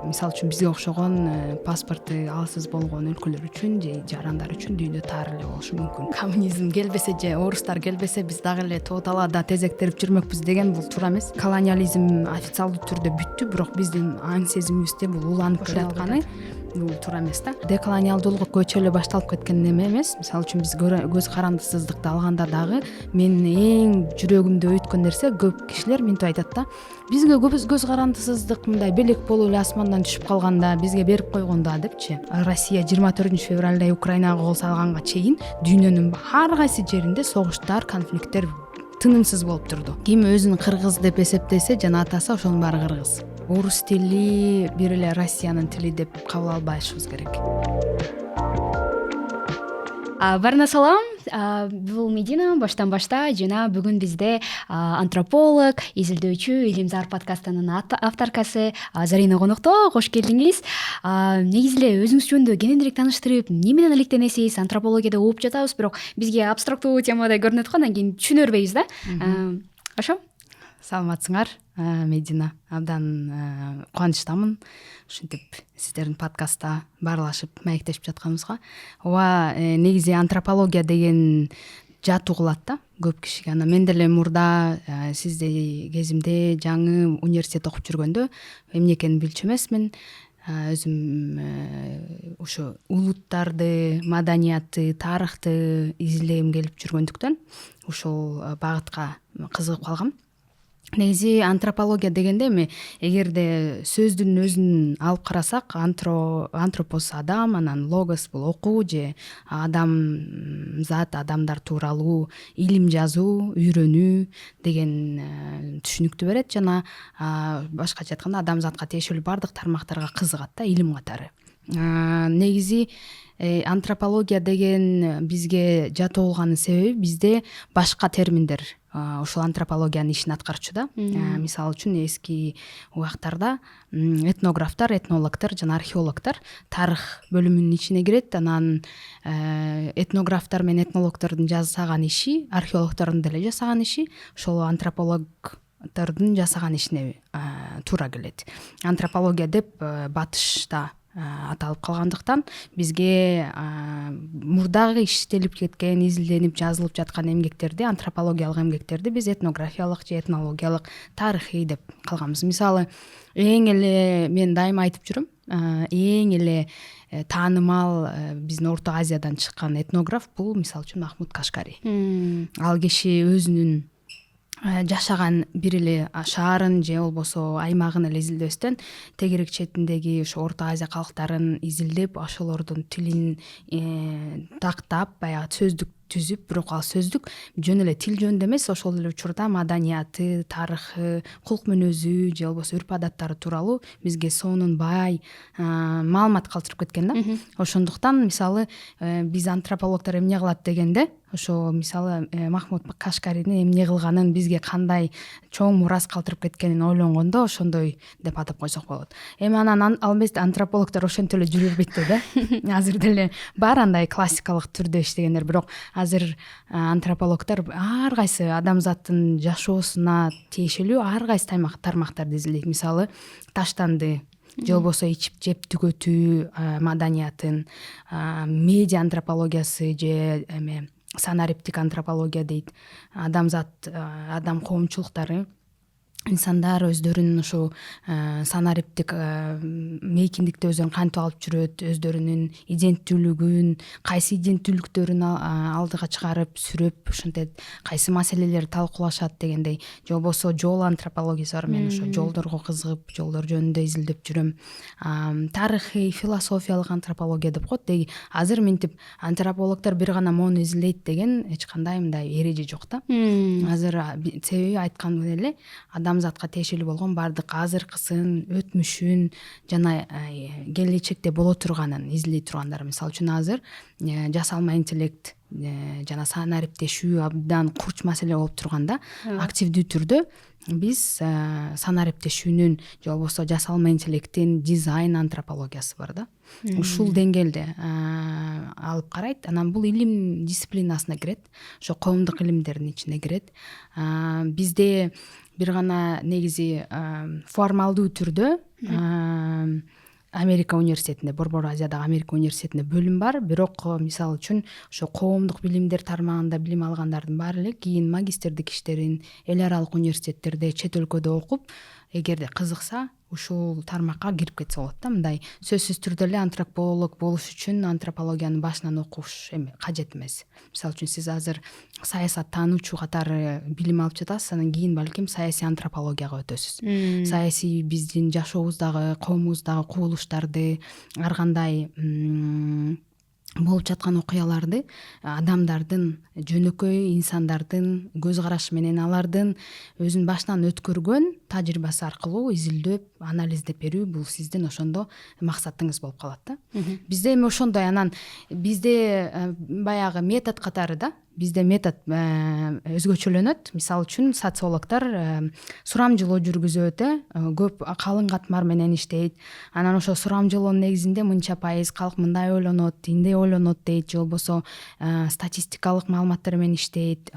мисалы үчүн бизге окшогон паспорту алсыз болгон өлкөлөр үчүн же жарандар үчүн дүйнөдө тар эле болушу мүмкүн. Коммунизм келбесе же орустар келбесе биз дагы эле тоо талаада тезектерип жүрмөкпүз деген бул туура эмес. Колониализм официалдуу түрдө бүттү, бирок биздин аң сезимибизде бул уланып келатканы бул туура эмес да. Деколониалдуулук көчө эле башталып кеткен неме эмес. Мисалы үчүн биз көз карандысыздыкты алганда дагы менин эң жүрөгүмдө өткөн нерсе, көп кишилер мынтип айтат да, бизге көз карандысыздык мындай белек болуп эле асмандан түшүп калганда, бизге берип койгондо депчи. Россия 24-февралда Украинага кол салганга чейин дүйнөнүн ар кайсы жеринде согуштар, конфликттер тынымсыз болуп турду. Ким өзүн кыргыз деп эсептесе жана атаса, ошонун баары кыргыз. Орус тили бир эле Россиянын тили деп кабыл албашыбыз керек. Барына салам, бул Медина баштан башта жана бүгүн бизде антрополог, изилдөөчү Илимзар подкастынын авторкасы Зарина конокто. Кош келдиңиз. Негизи эле өзүңүз жөнүндө кененирээк тааныштырып, эмне менен алектенесиз? Антропологияда угуп жатабыз, бирок бизге абстрактуу темадай көрүнөт го, анан кийин түшүнө бербейбиз да. Ошо. Саламатсыңар, Медина. Абдан кубанычтамын ушинтип сиздердин подкастта баарлашып маектешип жатканыбызга. Ооба, негизи антропология деген жат угулат да көп кишиге. Анан мен деле мурда сиздей кезимде жаңы университет окуп жүргөндө эмне экенин билчү эмесмин. Өзүм ушу улуттарды, маданиятты, тарыхты изилдегим келип жүргөндүктөн ушул багытка кызыгып калгам. Негизи антропология дегенде эми эгерде сөздүн өзүн алып карасак, антропос адам, анан логос бул окуу же адам зат, адамдар тууралуу илим жазуу, үйрөнүү деген түшүнүктү берет жана башкача айтканда адамзатка тиешелүү бардык тармактарга кызыгат да, илим катары. Негизи антропология деген бизге жат болгонун себеби бизде башка терминдер ушул антропологиянын ишин аткарчу да. Мисалы үчүн эски убактарда этнографтар, этнологдор жана археологдор тарых бөлүмүнүн ичине кирет. Анан этнографтар менен этнологдордун жасаган иши, археологдордун деле жасаган иши ошол антропологдордун жасаган ишине туура келет. Антропология деп батышта аталып калгандыктан бизге мурдагы иштелип кеткен, изилденип жазылып жаткан эмгектерди, антропологиялык эмгектерди биз этнографиялык же этнологиялык, тарыхый деп калганбыз. Мисалы, эң эле мен дайыма айтып жүрөм, эң эле таанымал биздин Орто Азиядан чыккан этнограф бул мисалы үчүн Махмуд Кашкари. Ал киши өзүнүн жашаган бир эле шаарын же болбосо аймагын эле изилдебестен тегерек четиндеги ошо Орто Азия калктарын изилдеп, ошолордун тилин тактап, баягы сөздүк түзүп, бирок ал сөздүк жөн эле тил жөнүндө эмес, ошол эле учурда маданияты, тарыхы, кулк мүнөзү же болбосо үрп адаттары тууралуу бизге сонун бай маалымат калтырып кеткен да. Ошондуктан мисалы биз антропологдор эмне кылат дегенде, ошо мисалы Махмуд Кашкаринин эмне кылганын, бизге кандай чоң мурас калтырып кеткенин ойлонгондо ошондой деп атап койсок болот. Эми анан албетте антропологдор ошентип эле жүрө бербейт да. Азыр деле бар андай классикалык түрдө иштегендер, бирок азыр антропологдор ар кайсы адамзаттын жашоосуна тиешелүү ар кайсы тармактарды изилдейт. Мисалы таштанды же болбосо ичип жеп түгөтүү маданиятын, медиа антропологиясы же эме санариптик антропология дейт. Адамзат, адам коомчулуктары, инсандар өздөрүнүн ушу санариптик мейкиндикти өздөрүн кантип алып жүрөт, өздөрүнүн иденттүүлүгүн, кайсы иденттүүлүктөрүн алдыга чыгарып, сүрөп, ушинтет кайсы маселелерди талкуулашат дегендей. Же болбосо жол антропологиясы бар. Мен ошо жолдорго кызыгып, жолдор жөнүндө изилдеп жүрөм. Тарыхый, философиялык антропология деп коет. Деги азыр мынтип антропологдор бир гана моуну изилдейт деген эч кандай мындай эреже жок да. Азыр себеби айткандай эле адамзатка тиешелүү болгон бардык азыркысын, өтмүшүн жана келечекте боло турганын изилдей тургандар. Мисалы үчүн азыр жасалма интеллект жана санариптешүү абдан курч маселе болуп турганда, активдүү түрдө биз санариптешүүнүн же болбосо жасалма интеллекттин дизайн антропологиясы бар да. Ушул деңгээлде алып карайт. Анан бул илим дисциплинасына кирет, ошо коомдук илимдердин ичине кирет. Бизде бир гана негизи формалдуу түрдө Америка университетинде, Борбор Азиядагы Америка университетинде бөлүм бар. Бирок мисалы үчүн ошо коомдук билимдер тармагында билим алгандардын баары эле кийин магистрдик иштерин эл аралык университеттерде, чет өлкөдө окуп, эгерде кызыкса ушул тармакка кирип кетсе болот да. Мындай сөзсүз түрдө эле антрополог болуш үчүн антропологияны башынан окуш кажет эмес. Мисалы үчүн сиз азыр саясаттануучу катары билим алып жатасыз, анан кийин балким саясий антропологияга өтөсүз. Саясий биздин жашообуздагы, коомубуздагы кубулуштарды, ар кандай болуп жаткан окуяларды адамдардын, жөнөкөй инсандардын көз карашы менен алардын өзүн башынан өткөргөн тажрыйбасы аркылуу изилдеп, анализдеп берүү бул сиздин ошондо максатыңыз болуп калат да. Бизде эми ошондой, анан бизде баягы метод катары да, бизде метод өзгөчөлөнөт. Мисалы үчүн социологдор сурамжылоо жүргүзөт, көп калың катмар менен иштейт. Анан ошо сурамжылоонун негизинде мынча пайыз калк мындай ойлонот, тиндей ойлонот дейт, же болбосо статистикалык маалыматтар менен иштейт,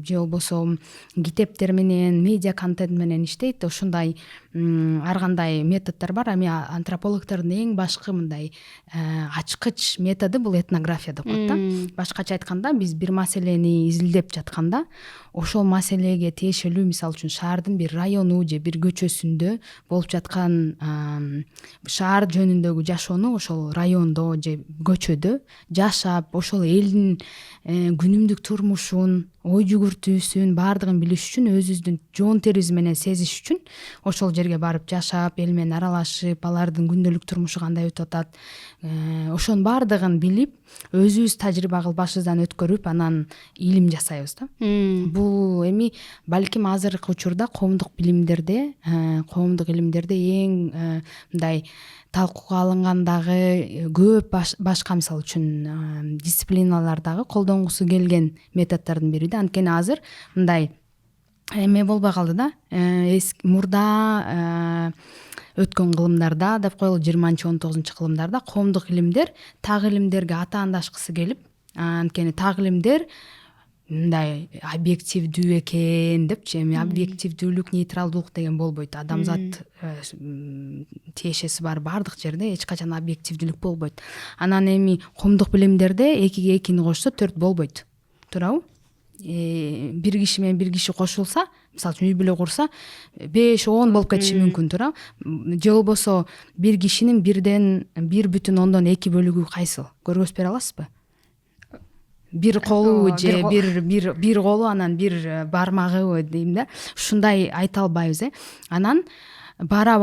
же болбосо китептер менен, медиа контент менен иштейт. Ушундай ар кандай методдор бар. Эми антропологдордун эң башкы мындай ачкыч методу бул этнография деп коет да. Башкача айтканда, биз бир маселени изилдеп жатканда, ошол маселеге тиешелүү, мисалы үчүн шаардын бир району же бир көчөсүндө болуп жаткан шаар жөнүндөгү жашоону ошол райондо же көчөдө жашап, ошол элдин күнүмдүк турмушун, ой жүгүртүүсүн баардыгын билиш үчүн, өзүбүздүн жоон терибиз менен сезиш үчүн ошол жерге барып жашап, эл менен аралашып, алардын күндөлүк турмушу кандай өтүп атат, ошонун баардыгын билип, өзүбүз тажрыйба кылып, башыбыздан өткөрүп, анан илим жасайбыз да. Бул эми балким азыркы учурда коомдук билимдерде, коомдук илимдерде эң мындай талкууга алынгандагы көп башка, мисалы үчүн дисциплиналардагы колдонгусу келген методдордун бири да. Анткени азыр мындай эме болбой калды да, мурда өткөн кылымдарда деп коелу, 20-19 кылымдарда коомдук илимдер так илимдерге атаандашкысы келип, анткени так илимдер мындай объективдүү экен депчи. Эми объективдүүлүк, нейтралдуулук деген болбойт. Адамзат тиешеси бар баардык жерде эч качан объективдүүлүк болбойт. Анан эми коомдук билимдерде экиге экини кошсо 4 болбойт. Туурабы? Бир киши менен бир киши кошулса, мисалы үчүн үй бүлө курса, 5-10 болуп кетиши мүмкүн, туурабы? Же болбосо бир кишинин 1,2 бөлүгү кайсыл? Көргөзүп бере аласызбы? Бир колу же бир колу, анан бир бармагыбы дейм да. Ушундай айта албайбыз. Анан бара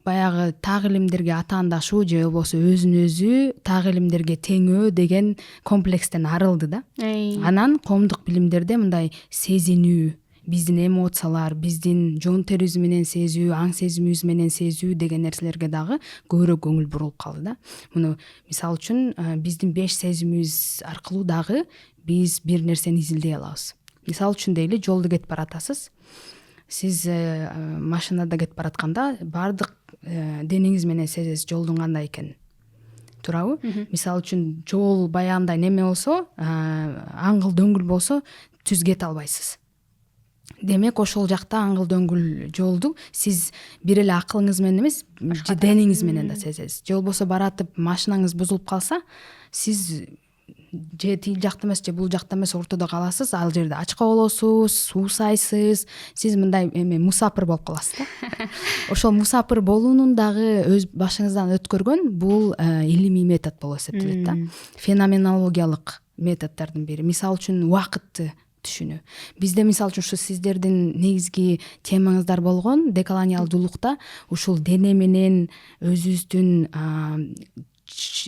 баягы так илимдерге атаандашуу же болбосо өзүн өзү так илимдерге теңөө деген комплекстен арылды да. Анан коомдук билимдерде мындай сезинүү, биздин эмоциялар, биздин жоон терибиз менен сезүү, аң сезимибиз менен сезүү деген нерселерге дагы көбүрөөк көңүл бурулуп калды да. Муну мисалы үчүн биздин 5 сезимибиз аркылуу дагы биз бир нерсени изилдей алабыз. Мисалы үчүн дейли, жолдо кетип баратасыз. Сиз машинада кетип баратканда баардык денеңиз менен сезесиз жолдун кандай экенин. Туурабы? Мисалы үчүн жол баягындай неме болсо, аңгыл дөңгүл болсо, түз кете албайсыз. Демек ошол жакта аңгыл дөңгүл жолду сиз бир эле акылыңыз менен эмес, денеңиз менен да сезесиз. Же болбосо баратып машинаңыз бузулуп калса, сиз же тил жакта эмес, же бул жакта эмес, ортодо каласыз, ал жерде ачка болосуз, суусайсыз, сиз мындай мусапыр болуп каласыз да. Ошол мусапыр болуунун дагы өз башыңыздан өткөргөн бул илимий метод болуп эсептелет да. Феноменологиялык методдордун бири. Мисалы үчүн убакытты түшүнүү. Бизде мисалы үчүн ушу сиздердин негизги темаңыздар болгон деколониалдуулукта ушул дене менен өзүбүздүн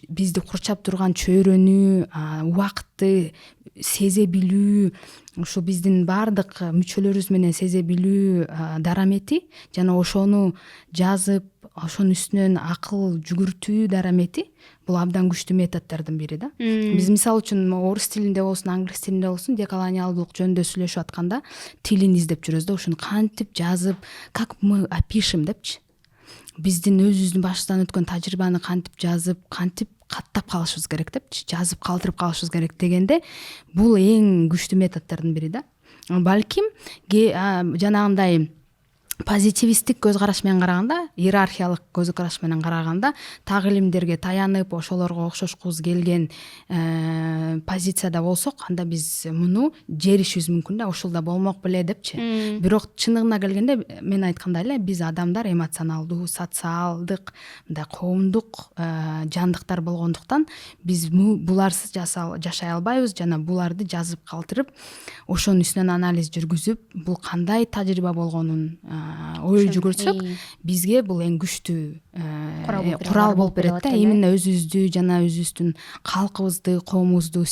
бизди курчап турган чөйрөнү, убакытты сезе билүү, ушу биздин баардык мүчөлөрүбүз менен сезе билүү дарамети жана ошону жазып, ошонун үстүнөн акыл жүгүртүү дарамети бул абдан күчтүү методдордун бири да. Биз мисалы үчүн орус тилинде болсун, англис тилинде болсун, деколониалдуулук жөнүндө сүйлөшүп атканда тилин издеп жүрөбүз да, ошону кантип жазып, как мы опишем депчи. Биздин өзүбүздүн башыбыздан өткөн тажрыйбаны кантип жазып, кантип каттап калышыбыз керек депчи, жазып калтырып калышыбыз керек дегенде, бул эң күчтүү методдордун бири да. Балким жанагындай позитивисттик көз караш менен караганда, иерархиялык көз караш менен караганда так илимдерге таянып, ошолорго окшошкубуз келген позицияда болсок, анда биз муну жеришибиз мүмкүн да, ушул да болмок беле депчи. Бирок чындыгына келгенде мен айткандай эле биз адамдар эмоционалдуу, социалдык, мындай коомдук жандыктар болгондуктан биз буларсыз жашай албайбыз жана буларды жазып калтырып, ошонун үстүнөн анализ жүргүзүп, бул кандай тажрыйба болгонун ой жүгүртсөк, бизге бул эң күчтүү курал болуп берет да. Именно өзүбүздү жана өзүбүздүн калкыбызды, коомубузду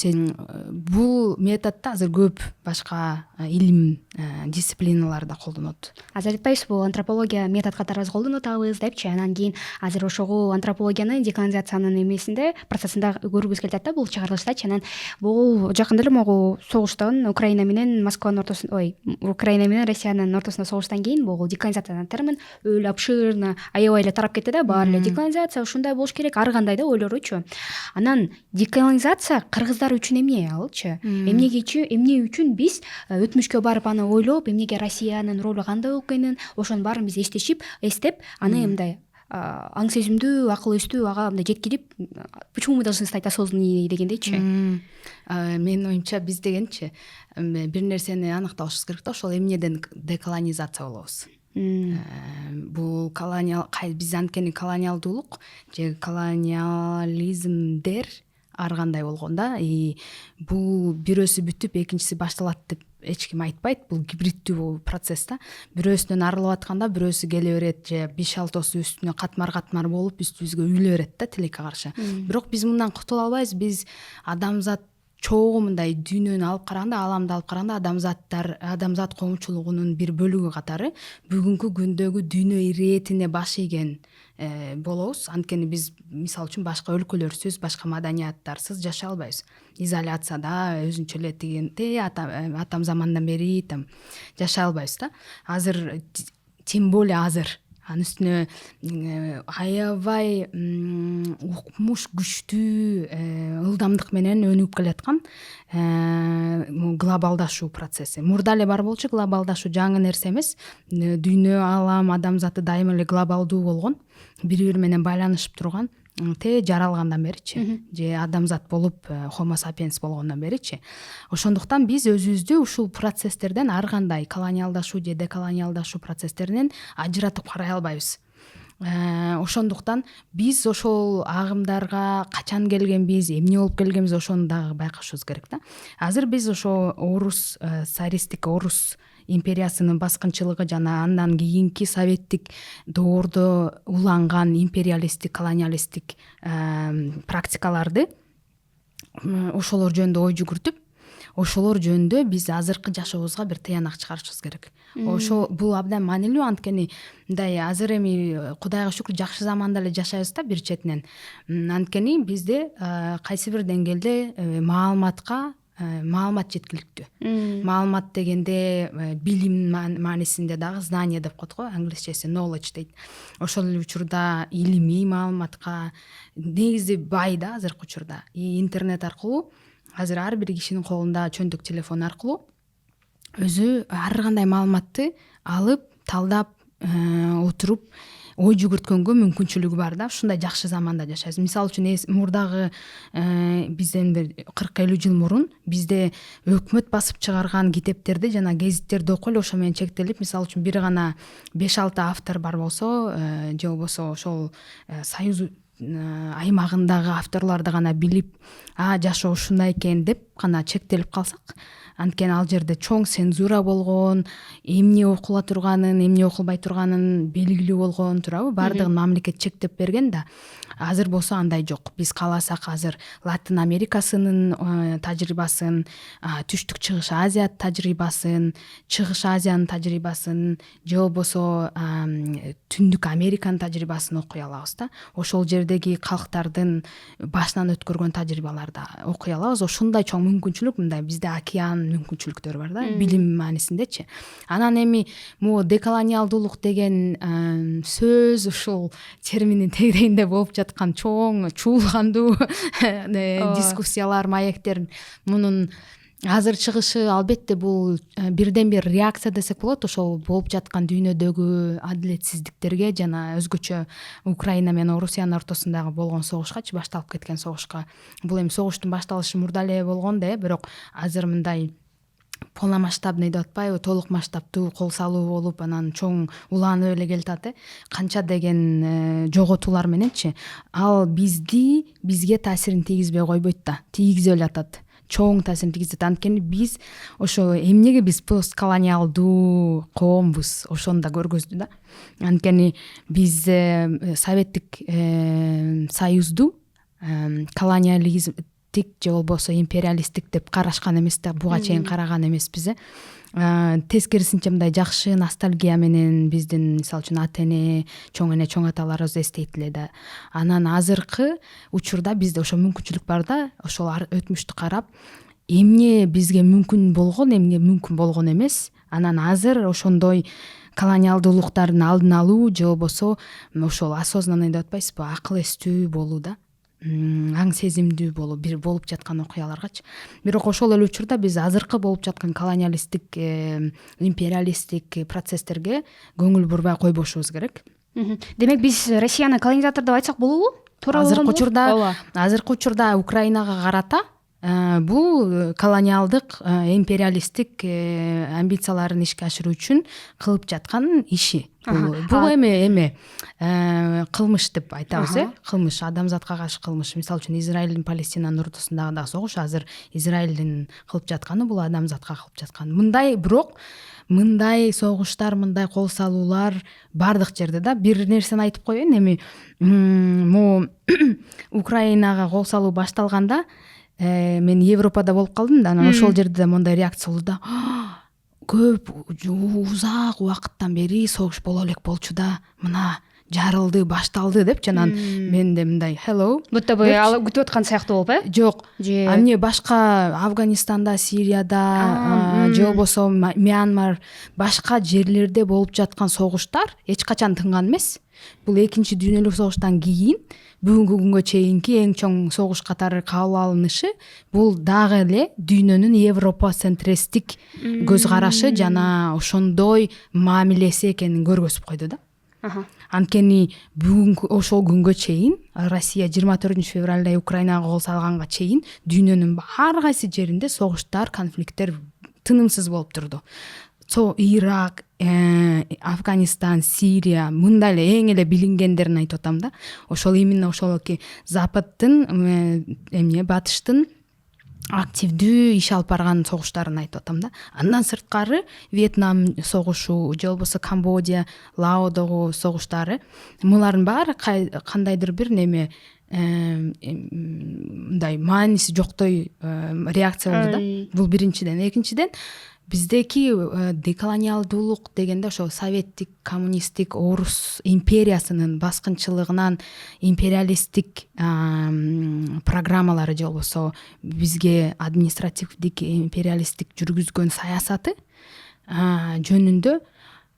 бул методду азыр көп башка илим дисциплиналарда колдонот. Азыр айтпайсызбы, бул антропология метод катары колдонуп атабыз депчи, анан кийин азыр ошого антропологияны деколонизациянын эмесинде процессинде көргүбүз келип атат да, бул чыгарылыштачы. Анан бул жакында эле могу согуштан Украина менен Москванын ортосунда, Украина менен Россиянын ортосунда согуштан кийин бул деколонизация деген термин өлө обширно, аябай эле тарап кетти да, баары эле деколонизация ушундай болуш керек, ар кандай да ойлоручу. Анан деколонизация кыргыздар үчүн эмне алчы? Эмне үчүн биз өтмүшкө барып аны ойлоп, эмнеге Россиянын ролу кандай болуп экенин, ошонун баарын биз эстеп, аны мындай аң сезимдүү, акыл эстүү ага мындай жеткирип, почему мы должны стать осознанными дегендейчи. Менин оюмча биз дегенчи бир нерсени аныкташыбыз керек да, ошол эмнеден деколонизация болобуз. Бул биз анткени колониалдуулук же колониализмдер ар кандай болгон да, бул бирөөсү бүтүп экинчиси башталат деп эч ким айтпайт. Бул гибриддүү процесс да. Бирөөсүнөн арылып атканда бирөөсү келе берет же 5-6 үстүнө катмар үйлө берет да, тилекке каршы. Бирок биз мындан кутула албайбыз. Биз адамзат чогуу мындай дүйнөнү алып караганда, аламды алып караганда адамзат коомчулугунун бир бөлүгү катары бүгүнкү күндөгү дүйнө иретине баш ийген болобуз. Анткени биз мисалы үчүн башка өлкөлөрсүз, башка маданияттарсыз жашай албайбыз. Изоляцияда өзүнчө эле тигинтей атам замандан бери жашай албайбыз да. Азыр тем более азыр анын үстүнө аябай укмуш күчтүү ылдамдык менен өнүгүп келаткан глобалдашуу процесси. Мурда эле бар болчу, глобалдашуу жаңы нерсе эмес. Дүйнө, алам, адамзаты дайыма эле глобалдуу болгон, бири-бири менен байланышып турган, жаралгандан беричи, же адамзат болуп Homo sapiens болгондон беричи. Ошондуктан биз өзүбүздү ушул процесстерден, ар кандай колониалдашуу же деколониалдашуу процесстеринен ажыратып карай албайбыз. Ошондуктан биз ошол агымдарга качан келгенбиз, эмне болуп келгенбиз, ошону дагы байкашыбыз керек да. Азыр биз ошо орус орус империясынын баскынчылыгы жана андан кийинки советтик доордо уланган империалисттик, колониалисттик практикаларды ошолор жөнүндө ой жүгүртүп, ошолор жөнүндө биз азыркы жашообузга бир тыянак чыгарышыбыз керек. Бул абдан маанилүү, анткени мындай азыр эми Кудайга шүкүр жакшы заманда эле жашайбыз да бир четинен. Анткени бизде кайсы бир деңгээлде маалымат жеткиликтүү. Маалымат дегенде билим маанисинде дагы знание деп коет го, англисчеси knowledge дейт. Ошол эле учурда илимий маалыматка негизи бай да азыркы учурда. Интернет аркылуу азыр ар бир кишинин колунда чөндүк телефон аркылуу өзү ар кандай маалыматты алып, талдап отуруп ой жүгүрткөнгө мүмкүнчүлүгү бар да. Ушундай жакшы заманда жашайбыз. Мисалы үчүн мурдагы бизден бир 40-50 жыл мурун бизде өкмөт басып чыгарган китептерди жана гезиттерди окуй эле ошо менен чектелип, мисалы үчүн бир гана 5-6 автор бар болсо, же болбосо ошол союз аймагындагы авторлорду гана билип, жашоо ушундай экен деп гана чектелип калсак, анткени ал жерде чоң цензура болгон, эмне окула турганын, эмне окулбай турганын белгилүү болгон, туурабы? Бардыгын мамлекет чектеп берген да. Азыр болсо андай жок. Биз кааласак азыр Латын Америкасынын тажрыйбасын, Түштүк Чыгыш Азия тажрыйбасын, Чыгыш Азиянын тажрыйбасын, же болбосо Түндүк Американын тажрыйбасын окуй алабыз да. Ошол жердеги калктардын башынан өткөргөн тажрыйбаларды окуй алабыз. Ошондой чоң мүмкүнчүлүк, мындай бизде океан мүмкүнчүлүктөр бар да, билим маанисиндечи. Анан эми могу деколониалдуулук деген сөз, ушул терминдин тегерегинде болуп жаткан чоң чуулгандуу дискуссиялар, маектер, мунун азыр чыгышы албетте бул бирден бир реакция десек болот ошол болуп жаткан дүйнөдөгү адилетсиздиктерге жана өзгөчө Украина менен Орусиянын ортосундагы болгон согушкачы, башталып кеткен согушка. Бул эми согуштун башталышы мурда эле болгон да, бирок азыр мындай полномасштабный деп атпайбы, толук масштабтуу кол салуу болуп, анан чоң уланып эле келатат. Канча деген жоготуулар мененчи ал бизге таасирин тийгизбей койбойт да, тийгизип эле атат. Чоң таасирин тийгизет. Анткени биз ошо эмнеге биз постколониалдуу коомбуз, ошону да көргөздү да. Анткени биз Советтик Союзду колониализмдик же болбосо империалисттик деп карашкан эмес да, буга чейин караган эмеспиз. Тескерисинче мындай жакшы ностальгия менен биздин мисалы үчүн ата эне, чоң эне, чоң аталарыбыз эстейт эле да. Анан азыркы учурда бизде ошо мүмкүнчүлүк бар да, ошол өтмүштү карап эмне бизге мүмкүн болгон, эмне мүмкүн болгон эмес. Анан азыр ошондой колониалдуулуктардын алдын алуу же болбосо ошол осознанный деп атпайсызбы, акыл эстүү болуу да, аң сезимдүү болуу бир болуп жаткан окуяларгачы. Бирок ошол эле учурда биз азыркы болуп жаткан колониалисттик, империалисттик процесстерге көңүл бурбай койбошубуз керек. Демек биз Россияны колонизатор деп айтсак болобу? Туура болгонбу? Азыркы учурда Украинага карата бул колониалдык, империалисттик амбицияларын ишке ашыруу үчүн кылып жаткан иши. Бул эми кылмыш деп айтабыз, кылмыш, адамзатка каршы кылмыш. Мисалы үчүн Израилдин Палестинанын ортосундагы да согуш азыр Израилдин кылып жатканы бул адамзатка кылып жаткан. Мындай согуштар, мындай кол салуулар бардык жерде да. Бир нерсени айтып коеюн, эми могу Украинага кол салуу башталганда мен Европада болуп калдым да, анан ошол жерде мондай реакция болду да. Көп узак убакыттан бери согуш боло элек болчу да, мына жарылды, башталды депчи. Анан мен де мындай hello, будто бы күтүп аткан сыяктуу болуп, жок. Эмне башка Афганистанда, Сирияда же болбосо Мьянмар, башка жерлерде болуп жаткан согуштар эч качан тынган эмес. Бул экинчи дүйнөлүк согуштан кийин бүгүнкү күнгө чейинки эң чоң согуш катары кабыл алынышы бул дагы эле дүйнөнүн европоцентристик көз карашы жана ошондой мамилеси экенин көргөзүп койду да. Анткени бүгүнкү ошол күнгө чейин Россия 24 февралда Украинага кол салганга чейин дүйнөнүн ар кайсы жеринде согуштар, конфликттер тынымсыз болуп турду. Ирак, Афганистан, Сирия, мындай эле эң эле билингендерин айтып атам да. Ошол именно ошол Западтын, Батыштын активдүү иш алып барган согуштарын айтып атам да. Андан сырткары Вьетнам согушу же болбосо Камбодия, Лаодогу согуштары, булардын баары кандайдыр бир неме мындай мааниси жоктой реакция болду да. Бул биринчиден. Экинчиден биздеки деколониалдуулук дегенде ошо советтик, коммунисттик, орус империясынын баскынчылыгынан империалисттик программалары же болбосо бизге административдик, империалисттик жүргүзгөн саясаты жөнүндө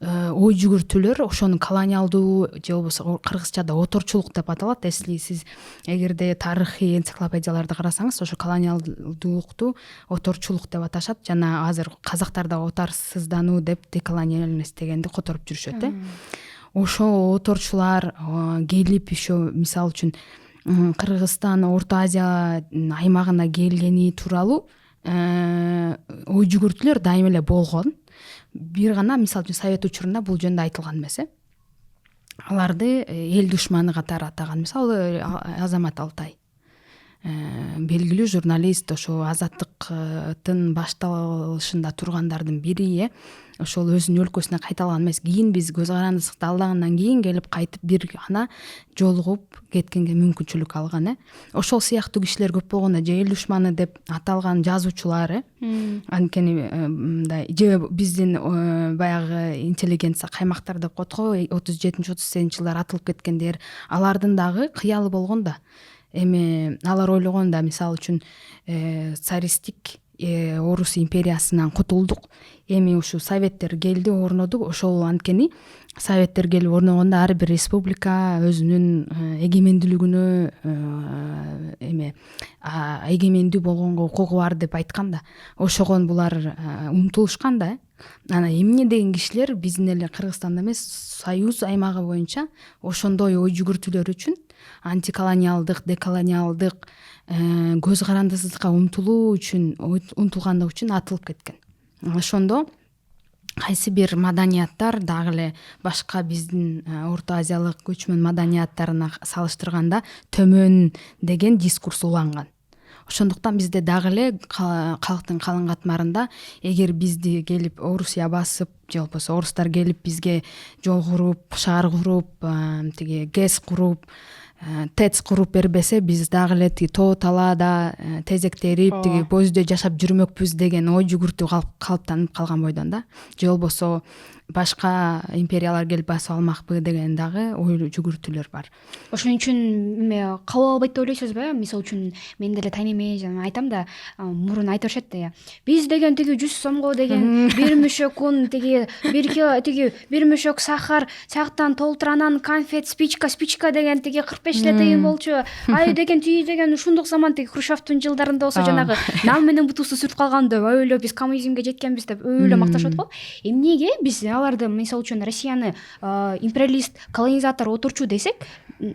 ой жүгүртүүлөр, ошону колониалдуу же болбосо кыргызчада оторчулук деп аталат. Если сиз эгерде тарыхый энциклопедияларды карасаңыз, ошо колониалдуулукту оторчулук деп аташат. Жана азыр казактарда отарсыздануу деп деколониальность дегенди которуп жүрүшөт. Ошо оторчулар келип ошо мисалы үчүн Кыргызстан, Орто Азия аймагына келгени тууралуу ой жүгүртүүлөр дайыма эле болгон. Бир гана мисалы үчүн Совет учурунда бул жөнүндө айтылган эмес. Аларды эл душманы катары атаган. Мисалы Азамат Алтай белгилүү журналист, ошо азаттыктын башталышында тургандардын бири, ошол өзүнүн өлкөсүнө кайта алган эмес. Кийин биз көз карандысыкты алгандан кийин келип кайтып бир гана жолугуп кеткенге мүмкүнчүлүк алган. Ошол сыяктуу кишилер көп болгон да, же эл душманы деп аталган жазуучулар, анткени мындай же биздин баягы интеллигенция каймактар деп коет го, 37-38 жылдар атылып кеткендер, алардын дагы кыялы болгон да. Эми алар ойлогон да, мисалы үчүн царистик орус империясынан кутулдук. Эми ушу советтер келди, орноду. Ошол анткени советтер келип орногондо ар бир республика өзүнүн эгемендүүлүгүнө эме эгемендүү болгонго укугу бар деп айткан да, ошогон булар умтулушкан да. Анан эмне деген кишилер биздин эле Кыргызстанда эмес, Союз аймагы боюнча ошондой ой жүгүртүүлөр үчүн антиколониалдык, деколониалдык көз карандысыздыкка умтулуу үчүн, умтулгандык үчүн атылып кеткен. Ошондо кайсы бир маданияттар дагы эле башка биздин Орто Азиялык көчмөн маданияттарына салыштырганда төмөн деген дискурс уланган. Ошондуктан бизде дагы эле калктын калың катмарында эгер бизди келип Орусия басып же болбосо орустар келип бизге жол куруп, шаар куруп, тиги ГЭС куруп, ТЭЦ куруп бербесе, биз дагы эле тиги тоо талаада тезектерип, тиги бөздө жашап жүрмөкпүз деген ой жүгүртүү калыптанып калган бойдон да. Же болбосо башка империялар келип басып алмакпы деген дагы ой жүгүртүүлөр бар. Ошон үчүн эме кабыл албайт деп ойлойсузбу? Мисалы үчүн мен деле тайнеме жана айтам да, мурун айтып беришет да, биз деген тиги 100 сомго деген бир мөшөк ун, тиги 1 кило, тиги 1 мөшөк сахар, саяктан толтур, анан конфет, спичка деген тиги 45 эле тыйын болчу. Ай деген тиги деген ушундук заман, тиги Хрущевдун жылдарында болсо жанагы нан менен бутусу сүрүп калган деп ойло, биз коммунизмге жеткенбиз деп ойло макташып атпайбы? Эмнеге биз аларды, мисалы үчүн Россияны империалист, колонизатор, отурчу десек,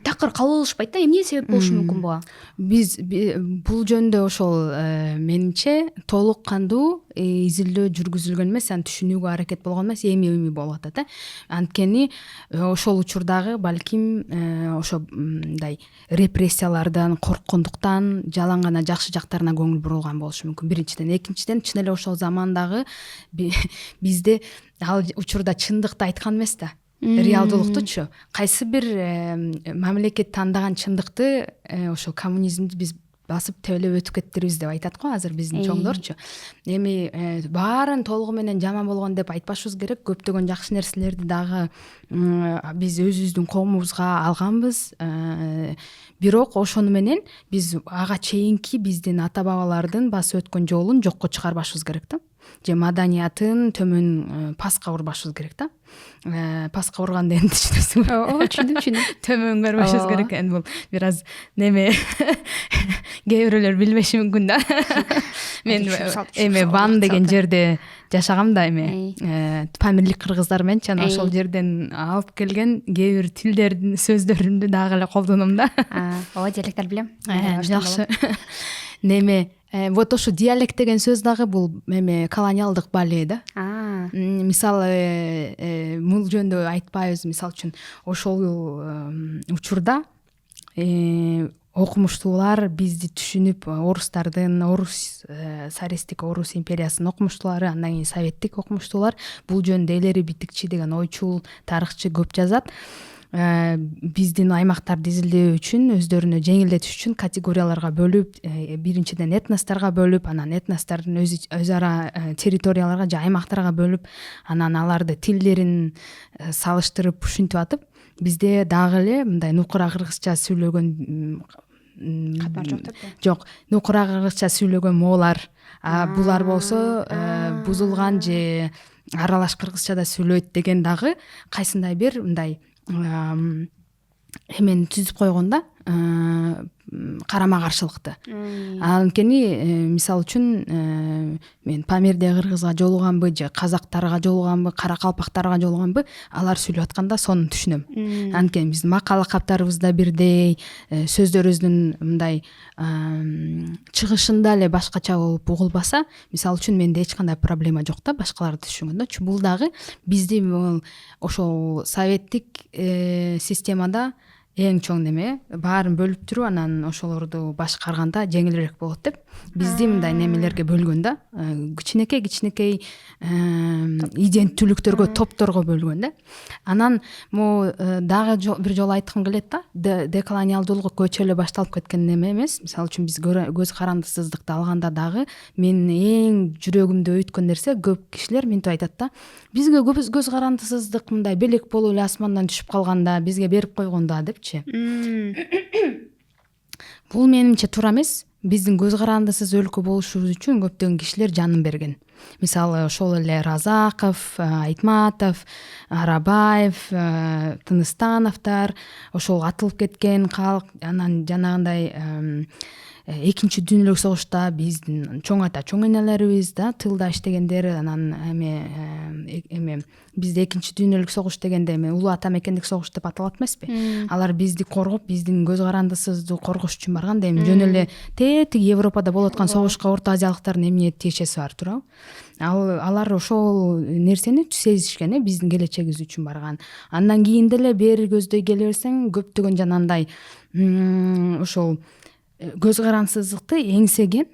такыр кабыл алышпайт да? Эмне себеп болушу мүмкүн буга? Биз бул жөндө ошол менимче толук кандуу изилдөө жүргүзүлгөн эмес, аны түшүнүүгө аракет болгон эмес, эми болуп атат да. Анткени ошол учурдагы балким ошо мындай репрессиялардан корккондуктан жалаң гана жакшы жактарына көңүл бурулган болушу мүмкүн. Биринчиден, экинчиден чын эле ошол замандагы бизде ал учурда чындыкты айткан эмес да. Реалдуулуктучу кайсы бир мамлекет тандаган чындыкты ошо коммунизмди биз басып тебелеп өтүп кеттирбиз деп айтат го азыр биздин чоңдорчу. Эми баарын толугу менен жаман болгон деп айтпашыбыз керек. Көптөгөн жакшы нерселерди дагы биз өзүбүздүн коомубузга алганбыз. Бирок ошону менен биз ага чейинки биздин ата бабалардын басып өткөн жолун жокко чыгарбашыбыз керек да. Же маданиятын төмөн паска урбашыбыз керек да. Паска урган дегенди түшүнөсүңбү? Ооба, түшүндүм. Төмөн көрбөшүбүз керек экен. Бул бир аз неме кээ бирөөлөр билбеши мүмкүн да. Мен эми Ван деген жерде жашагам да, эми Памирлик кыргыздар менчи, анан ошол жерден алып келген кээ бир тилдердин сөздөрүндү дагы эле колдоном да. Ооба, диалектер билем. Жакшы. Неме вот ошо диалект деген сөз дагы бул эме колониалдык бале да. Мисалы бул жөндө айтпайбыз. Мисалы үчүн ошол учурда окумуштуулар бизди түшүнүп, орустардын, царистик Орус империясынын окумуштуулары, андан кийин советтик окумуштуулар бул жөндө элери битикчи деген ойчул тарыхчы көп жазат. Биздин аймактарды изилдөө үчүн, өздөрүнө жеңилдетиш үчүн категорияларга бөлүп, биринчиден этносторго бөлүп, анан этностордун өз ара территорияларга же аймактарга бөлүп, анан аларды тилдерин салыштырып ушинтип атып, бизде дагы эле мындай нукура кыргызча сүйлөгөн катмар жок деп. Жок, нукура кыргызча сүйлөгөн моолар, булар болсо бузулган же аралаш кыргызчада сүйлөйт деген дагы кайсындай бир мындай эмени түзүп койгон да, карама каршылыкты. Анткени мисалы үчүн мен Памирде кыргызга жолуганбы же казактарга жолуганбы, каракалпактарга жолуганбы, алар сүйлөп атканда сону түшүнөм. Анткени биздин макал каптарыбыз да бирдей, сөздөрүбүздүн мындай чыгышында эле башкача болуп угулбаса, мисалы үчүн менде эч кандай проблема жок да башкаларды түшүнгөндө. Бул дагы биздин ошол советтик системада эң чоң неме, баарын бөлүп туруп, анан ошолорду башкарганда жеңилирээк болот деп бизди мындай немелерге бөлгөн да, кичинекей иденттүүлүктөргө, топторго бөлгөн да. Анан дагы бир жолу айткым келет да, деколониалдуулук көчө эле башталып кеткен неме эмес. Мисалы үчүн биз көз карандысыздыкты алганда дагы менин эң жүрөгүмдү өйткөн нерсе, көп кишилер мынтип айтат да, бизге көз карандысыздык мындай белек болуп эле асмандан түшүп калганда, бизге берип койгон да депчи. Бул менимче туура эмес. биздин көз карандысыз өлкө болушубуз үчүн көптөгөн кишилер жанын берген. Мисалы ошол эле Разаков, Айтматов, Арабаев, Тыныстановдор, ошол атылып кеткен калк. Анан жанагындай экинчи дүйнөлүк согушта биздин чоң ата чоң энелерибиз да тылда иштегендер. Анан эме бизде экинчи дүйнөлүк согуш дегенде эме улуу ата мекендик согуш деп аталат эмеспи? Алар бизди коргоп, биздин көз карандысызды коргош үчүн барган да, эми жөн эле тетиги Европада болуп аткан согушка орто азиялыктардын эмне тиешеси бар туурабы? Алар ошол нерсени сезишкен, биздин келечегибиз үчүн барган. Андан кийин деле бери көздөй келе берсең, көптөгөн жанагындай ошол көз карандысыздыкты эңсеген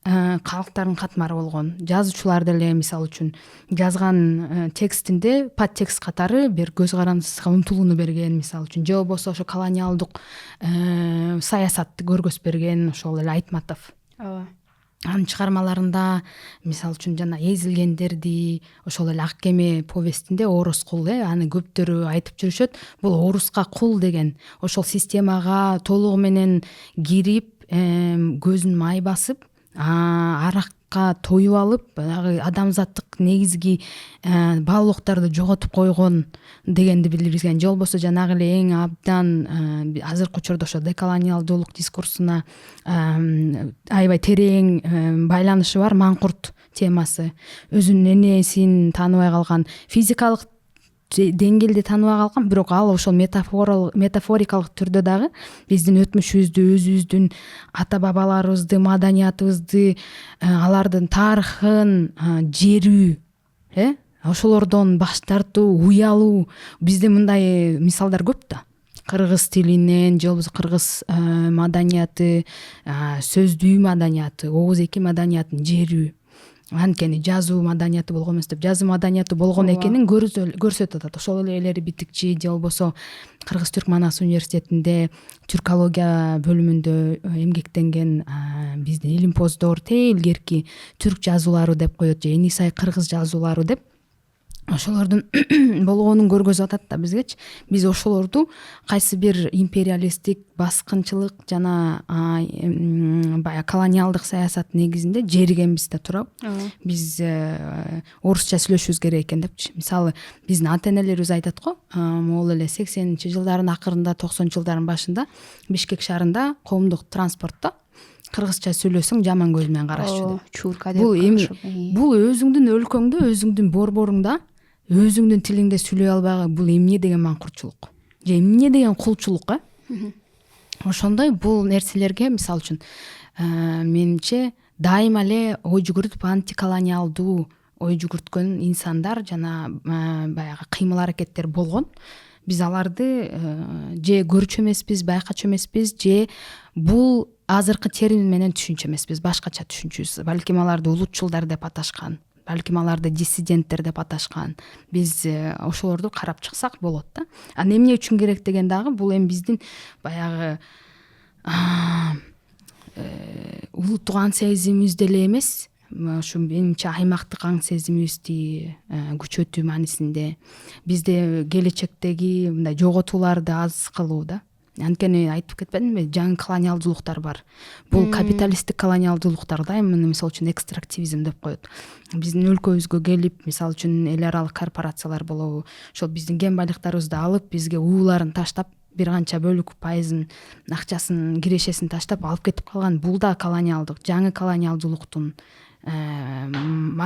калктардын катмары болгон. Жазуучулар деле мисалы үчүн жазган текстинде подтекст катары бир көз карандысызга умтулууну берген, мисалы үчүн, же болбосо ошо колониалдык саясатты көргөзүп берген ошол эле Айтматов. ооба. Анын чыгармаларында мисалы үчүн жана эзилгендерди, ошол эле Ак кеме повестинде Орус кул, аны көптөрү айтып жүрүшөт. Бул Оруска кул деген, ошол системага толугу менен кирип, көзүн май басып, аракка тоюп алып, баягы адамзаттык негизги баалуулуктарды жоготуп койгон дегенди билдирген. Же болбосо жанагы эле эң абдан азыркы учурда ошо деколониалдуулук дискурсуна аябай терең байланышы бар маңкурт темасы. Өзүнүн энесин тааныбай калган, физикалык деңгээлде тааныбай калган, бирок ал ошол метафорикалык түрдө дагы биздин өтмүшүбүздү, өзүбүздүн ата бабаларыбызды, маданиятыбызды, алардын тарыхын жерүү, ошолордон баш тартуу, уялуу. Бизде мындай мисалдар көп да. Кыргыз тилинен, же болбосо кыргыз маданияты, сөздүү маданияты, ооз-эки маданиятын жерүү. Анткени жазуу маданияты болгон эмес деп, жазуу маданияты болгон экенин көрсөтүп атат. Ошол эле Элери Битикчи, же болбосо Кыргыз-Түрк Манас университетинде түркология бөлүмүндө эмгектенген биздин илимпоздор, илгерки түрк жазуулары деп коет, же Энисай кыргыз жазуулары деп. Ошолордун болгонун көргөзүп атат да бизгечи. Биз ошолорду кайсы бир империалисттик баскынчылык жана баягы колониалдык саясат негизинде жергенбиз да туурабы? Биз орусча сүйлөшүбүз керек экен депчи. Мисалы, биздин ата энелерибиз айтат го, могул эле 80-чи жылдардын акырында, 90-чы жылдардын башында Бишкек шаарында коомдук транспортто кыргызча сүйлөсөң жаман көз менен карашчу деп. Чурка деп. Бул өзүңдүн өлкөңдө, өзүңдүн борборуңда, өзүңдүн тилиңде сүйлөй албагы бул эмне деген маңкуртчулук? Же эмне деген кулчулук? Ошондой бул нерселерге мисалы үчүн менимче дайыма эле ой жүгүртүп антиколониалдуу ой жүгүрткөн инсандар жана баягы кыймыл аракеттер болгон. Биз аларды же көрчү эмеспиз, байкачу эмеспиз, же бул азыркы термин менен түшүнчү эмеспиз, башкача түшүнчүбүз. Балким аларды улутчулдар деп аташкан, балким аларды диссиденттер деп аташкан. Биз ошолорду карап чыксак болот да. Анан эмне үчүн керек деген дагы бул эми биздин баягы улуттук аң сезимибиз деле эмес, ушу менимче аймактык аң сезимибизди күчөтүү маанисинде. Бизде келечектеги мындай жоготууларды аз кылуу да. Анткени айтып кетпедимби, жаңы колониалдуулуктар бар. Бул капиталисттик колониалдуулуктар да, эми мисалы үчүн экстрактивизм деп коет. Биздин өлкөбүзгө келип, мисалы үчүн эл аралык корпорациялар болобу, ошол биздин кен байлыктарыбызды алып, бизге ууларын таштап, бир канча бөлүк пайызын, акчасын, кирешесин таштап алып кетип калган. Бул да колониалдык, жаңы колониалдуулуктун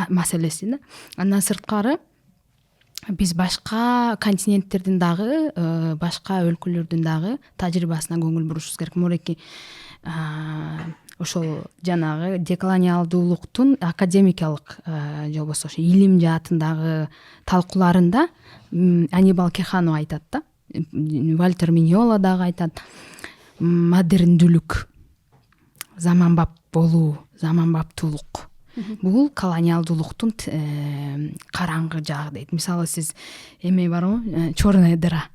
маселеси да. Андан сырткары биз башка континенттердин дагы, башка өлкөлөрдүн дагы тажрыйбасына көңүл бурушубуз керек. Мореки ошол жанагы деколониалдуулуктун академикалык же болбосо ошо илим жаатындагы талкууларында Анибал Кехано айтат да, Вальтер Миньола дагы айтат, модерндүүлүк, заманбап болуу, заманбаптуулук. Бул колониалдуулуктун караңгы жагы дейт. Мисалы, сиз эме барбы, черная дыра.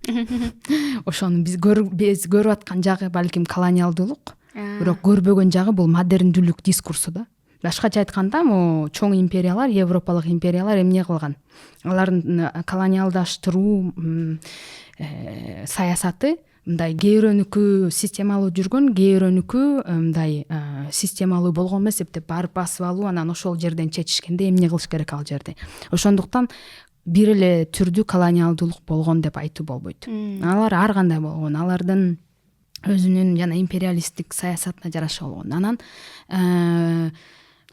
Ошону биз көрүп аткан жагы балким колониалдуулук, бирок көрбөгөн жагы бул модерндүүлүк дискурсу да. Башкача айтканда, могу чоң империялар, европалык империялар эмне кылган? Алардын колониалдаштыруу саясаты мындай кээ бирөөнүкү системалуу жүргөн, кээ бирөөнүкү мындай системалуу болгонмун эсептеп барып басып алуу, анан ошол жерден чечишкенде эмне кылыш керек ал жерде. Ошондуктан бир эле түрдүү колониалдуулук болгон деп айтуу болбойт. Алар ар кандай болгон, алардын өзүнүн жана империалисттик саясатына жараша болгон. Анан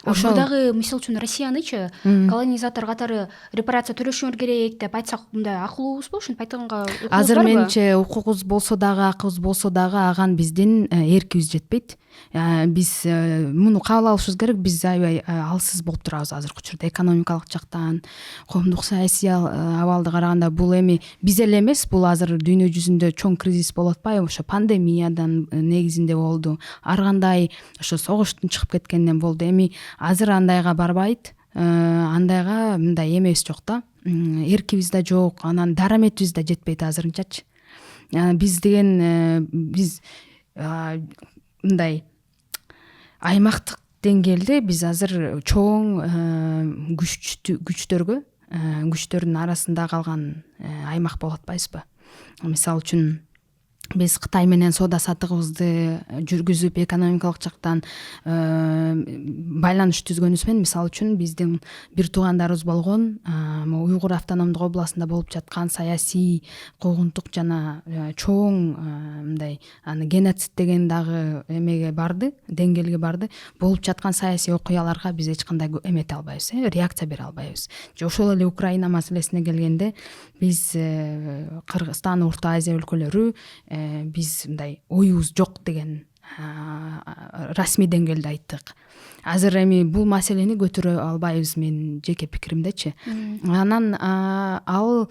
ошол дагы мисалы үчүн Россиянычы колонизатор катары репарация төлөшүңөр керек деп айтсак, мындай акылуубузбу? Ушинтип айтканга укугуңуз барбы? Азыр менче укугубуз болсо дагы, акыбыз болсо дагы аган биздин эркибиз жетпейт. Биз муну кабыл алышыбыз керек. Биз аябай алсыз болуп турабыз азыркы учурда экономикалык жактан, коомдук саясий абалды караганда. Бул эми биз эле эмес, бул азыр дүйнө жүзүндө чоң кризис болуп атпайбы? Ошо пандемиядан негизинде болду. Ар кандай ошо согуштун чыгып кеткенинен болду. Эми азыр андайга барбайт. Андайга мындай эмебиз жок да. Эркибиз да жок, анан дараметибиз да жетпейт азырынчачы. Биз деген биз мындай аймактык деңгээлде биз азыр чоң күчтөрдүн арасында калган аймак болуп атпайбызбы? Мисалы үчүн биз Кытай менен соода саттыгыбызды жүргүзүп, экономикалык жактан байланыш түзгөнүбүз менен, мисалы үчүн биздин бир туугандарыбыз болгон Уйгур автономдук областында болуп жаткан саясий, куугунтук жана чоң мындай геноцид деген дагы эмеге барды, деңгээлге барды. Болуп жаткан саясий окуяларга биз эч кандай эмете албайбыз, реакция бере албайбыз. Же ошол эле Украина маселесине келгенде биз Кыргызстан, Орто Азия өлкөлөрү биз мындай оюбуз жок деген расмий деңгээлде айттык. Азыр эми бул маселени көтөрө албайбыз, менин жеке пикиримдечи. Анан ал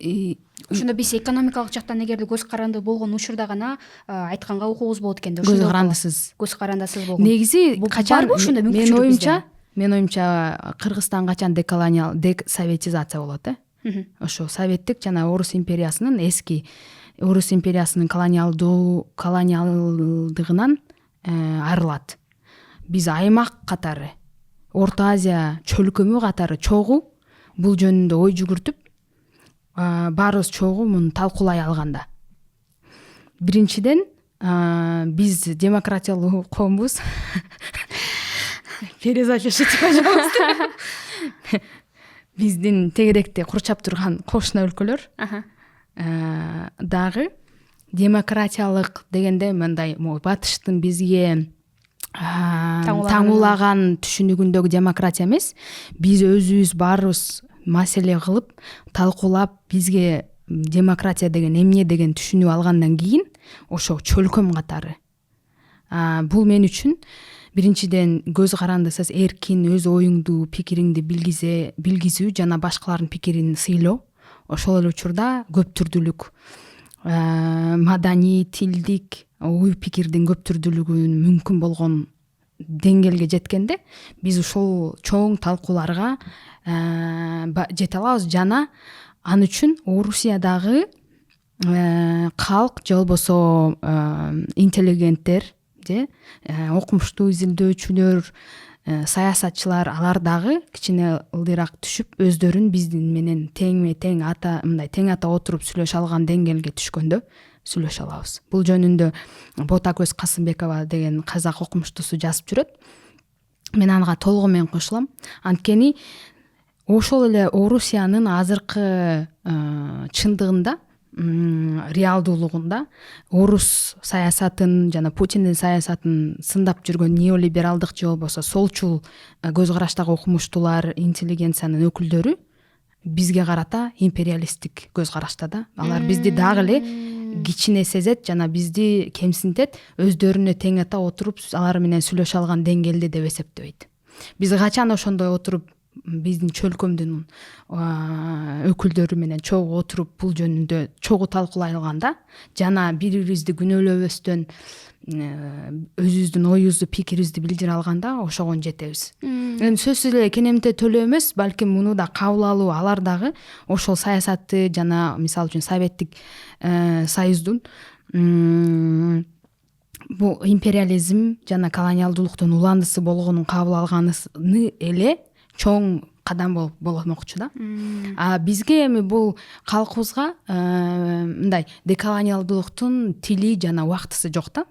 ошондо биз экономикалык жактан эгерде көз каранды болгон учурда гана айтканга укугубуз болот экен да. Көз карандысыз болгон. Негизи качан барбы ошондой мүмкүнчүлүк? Мен оюмча Кыргызстан качан десоветизация болот, ошо советтик жана Орус империясынын эски Орус империясынын колониалдыгынан арылат. Биз аймак катары, Орто Азия чөлкөмү катары чогуу бул жөнүндө ой жүгүртүп, баарыбыз чогуу муну талкуулай алганда. Биринчиден, биз демократиялуу коомбуз. Перезапишите, пожалуйста. Биздин тегеректе курчап турган кошуна өлкөлөр дагы демократиялык дегенде мындай батыштын бизге таңуулаган түшүнүгүндөгү демократия эмес. Биз өзүбүз баарыбыз маселе кылып, талкуулап, бизге демократия деген эмне деген түшүнүп алгандан кийин ошо чөлкөм катары. Бул мен үчүн биринчиден көз карандысыз эркин өз оюңду, пикириңди билгизүү жана башкалардын пикирин сыйлоо. Ошол эле учурда көп түрдүүлүк, маданий, тилдик, ой пикирдин көп түрдүүлүгүн мүмкүн болгон деңгээлге жеткенде биз ушул чоң талкууларга жете алабыз. Жана ал үчүн Орусиядагы калк же болбосо интеллигенттер же окумуштуу изилдөөчүлөр, саясатчылар, алар дагы кичине ылдыйраак түшүп, өздөрүн биздин менен тең ата отуруп сүйлөшө алган деңгээлге түшкөндө сүйлөшө алабыз. Бул жөнүндө Ботакөз Касымбекова деген казак окумуштуусу жазып жүрөт. Мен ага толугу менен кошулам. Анткени ошол эле Орусиянын азыркы чындыгында, реалдуулугунда орус саясатын жана Путиндин саясатын сындап жүргөн неолибералдык же болбосо солчул көз караштагы окумуштуулар, интеллигенциянын өкүлдөрү бизге карата империалисттик көз карашта да. Алар бизди дагы эле кичине сезет жана бизди кемсинтет, өздөрүнө тең ата отуруп алар менен сүйлөшө алган деңгээлде деп эсептебейт. Биз качан ошондой отуруп биздин чөлкөмдүн өкүлдөрү менен чогуу отуруп бул жөнүндө чогуу талкуулай алганда жана бири бирибизди күнөөлөбөстөн өзүбүздүн оюбузду, пикирибизди билдире алганда ошогон жетебиз. Эми сөзсүз эле Кенемте Төлөө эмес, балким муну да кабыл алуу, алар дагы ошол саясатты жана мисалы үчүн Советтик Союздун бул империализм жана колониалдуулуктун уландысы болгонун кабыл алганы эле чоң кадам болмокчу да. Бизге эми бул калкыбызга мындай деколониалдуулуктун тили жана убактысы жок да.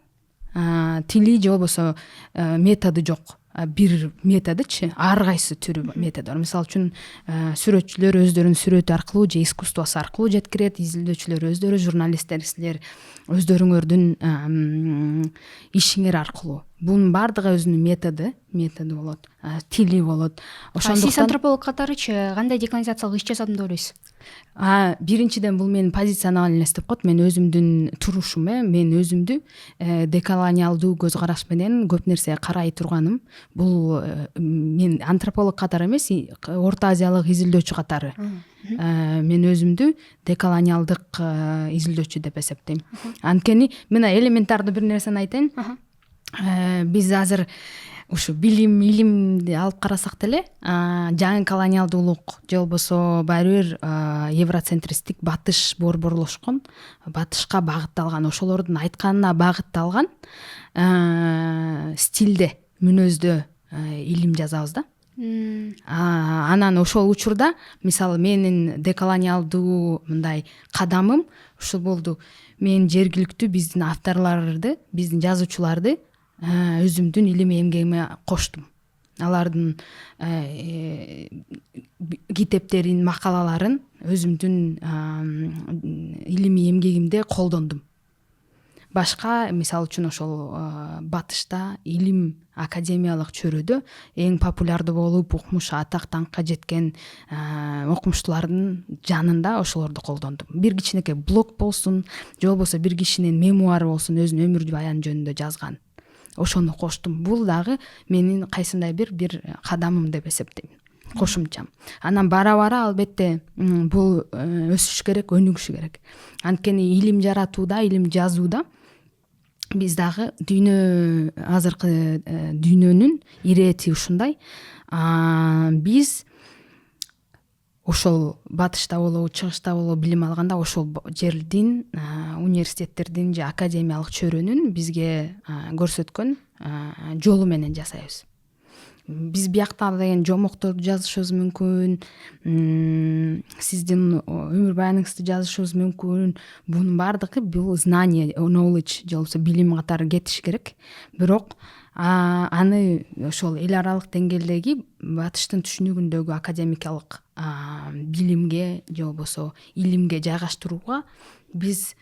тили же болбосо методу жок. Бир методычы ар кайсы түрү метод бар. Мисалы үчүн сүрөтчүлөр өздөрүнүн сүрөтү аркылуу же искусствосу аркылуу жеткирет, изилдөөчүлөр өздөрү, журналисттер силер өздөрүңөрдүн ишиңер аркылуу. Бунун баардыгы өзүнүн методу болот, тили болот. Сиз антрополог катарычы кандай деколонизациялык иш жасадым деп ойлойсуз? Биринчиден бул менин позициямды элестеп коет. Мен өзүмдүн турушум, мен өзүмдү деколониалдуу көз караш менен көп нерсеге карай турганым. Бул мен антрополог катары эмес, Орто Азиялык изилдөөчү катары. Мен өзүмдү деколониалдык изилдөөчү деп эсептейм. Анткени мына элементардуу бир нерсени айтайын. Биз азыр ушу илимди алып карасак деле, жаңы колониалдуулук же болбосо баары бир евроцентристик батыш борборлошкон, батышка багытталган, ошолордун айтканына багытталган стилде, мүнөздө илим жазабыз да. Анан ошол учурда мисалы менин деколониалдуу мындай кадамым ушул болду. Мен жергиликтүү биздин авторлорду, биздин жазуучуларды өзүмдүн илим эмгегиме коштум. Алардын китептерин, макалаларын өзүмдүн илимий эмгегимде колдондум. Башка мисалы үчүн ошол батышта илим академиялык чөйрөдө эң популярдуу болуп, укмуш атак даңкка жеткен окумуштуулардын жанында ошолорду колдондум. Бир кичинекей блог болсун, же болбосо бир кишинин мемуары болсун, өзүнүн өмүр баяны жөнүндө жазган. Ошону коштум. Бул дагы менин кайсындай бир кадамым деп эсептейм. Кошумчам. Анан бара албетте бул өсүш керек, өнүгүшү керек. Анткени илим жаратууда, илим жазууда биз дагы азыркы дүйнөнүн ирети ушундай. Биз ошол батышта болобу, чыгышта болобу билим алганда ошол жердин университеттердин же академиялык чөйрөнүн бизге көрсөткөн жолу менен жасайбыз. Биз биякта деген жомокторду жазышыбыз мүмкүн, сиздин өмүр баяныңызды жазышыбыз мүмкүн. Бунун баардыгы бул знание, knowledge же болбосо билим катары кетиш керек. Бирок аны ошол эл аралык деңгээлдеги батыштын түшүнүгүндөгү академикалык билимге же болбосо илимге жайгаштырууга биз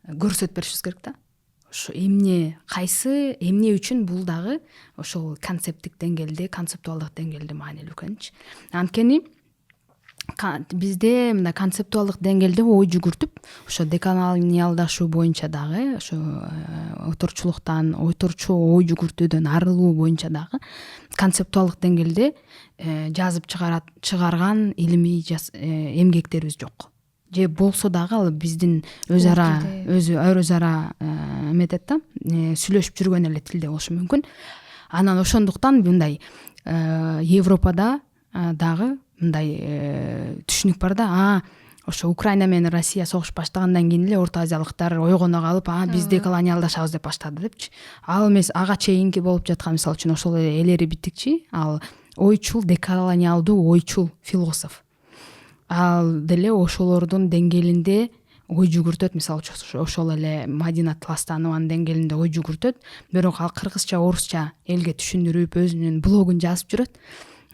көрсөтүп беришибиз керек да. Ошо эмне үчүн бул дагы ошол концепттик деңгээлде, концептуалдык деңгээлде маанилүү экенчи. Анткени бизде мындай концептуалдык деңгээлде ой жүгүртүп, ошо деколониалдашуу боюнча дагы, ошо ойторчулуктан, ой жүгүртүүдөн арылуу боюнча дагы концептуалдык деңгээлде жазып чыгарган илимий эмгектерибиз жок. Же болсо дагы ал биздин өз ара эметет да, сүйлөшүп жүргөн эле тилде болушу мүмкүн. Анан ошондуктан мындай Европада дагы мындай түшүнүк бар да, ошо Украина менен Россия согуш баштагандан кийин эле Орто Азиялыктар ойгоно калып, биз деколониалдашабыз деп баштады депчи. Ал эмес, ага чейинки болуп жаткан мисалы үчүн ошол элери биттикчи, ал ойчул, деколониалдуу ойчул философ. Ал деле ошолордун деңгээлинде ой жүгүртөт. Мисалы үчүн ошол эле Мадина Тластанованын деңгээлинде ой жүгүртөт. Бирок ал кыргызча, орусча элге түшүндүрүп, өзүнүн блогун жазып жүрөт.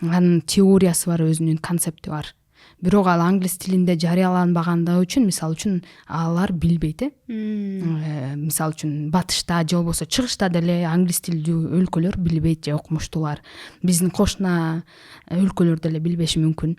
Анын теориясы бар, өзүнүн концепти бар. Бирок ал англис тилинде жарыяланбагандыгы үчүн, мисалы үчүн алар билбейт. Мисалы үчүн батышта же болбосо чыгышта деле англис тилдүү өлкөлөр билбейт, же окумуштуулар. Биздин кошуна өлкөлөр деле билбеши мүмкүн.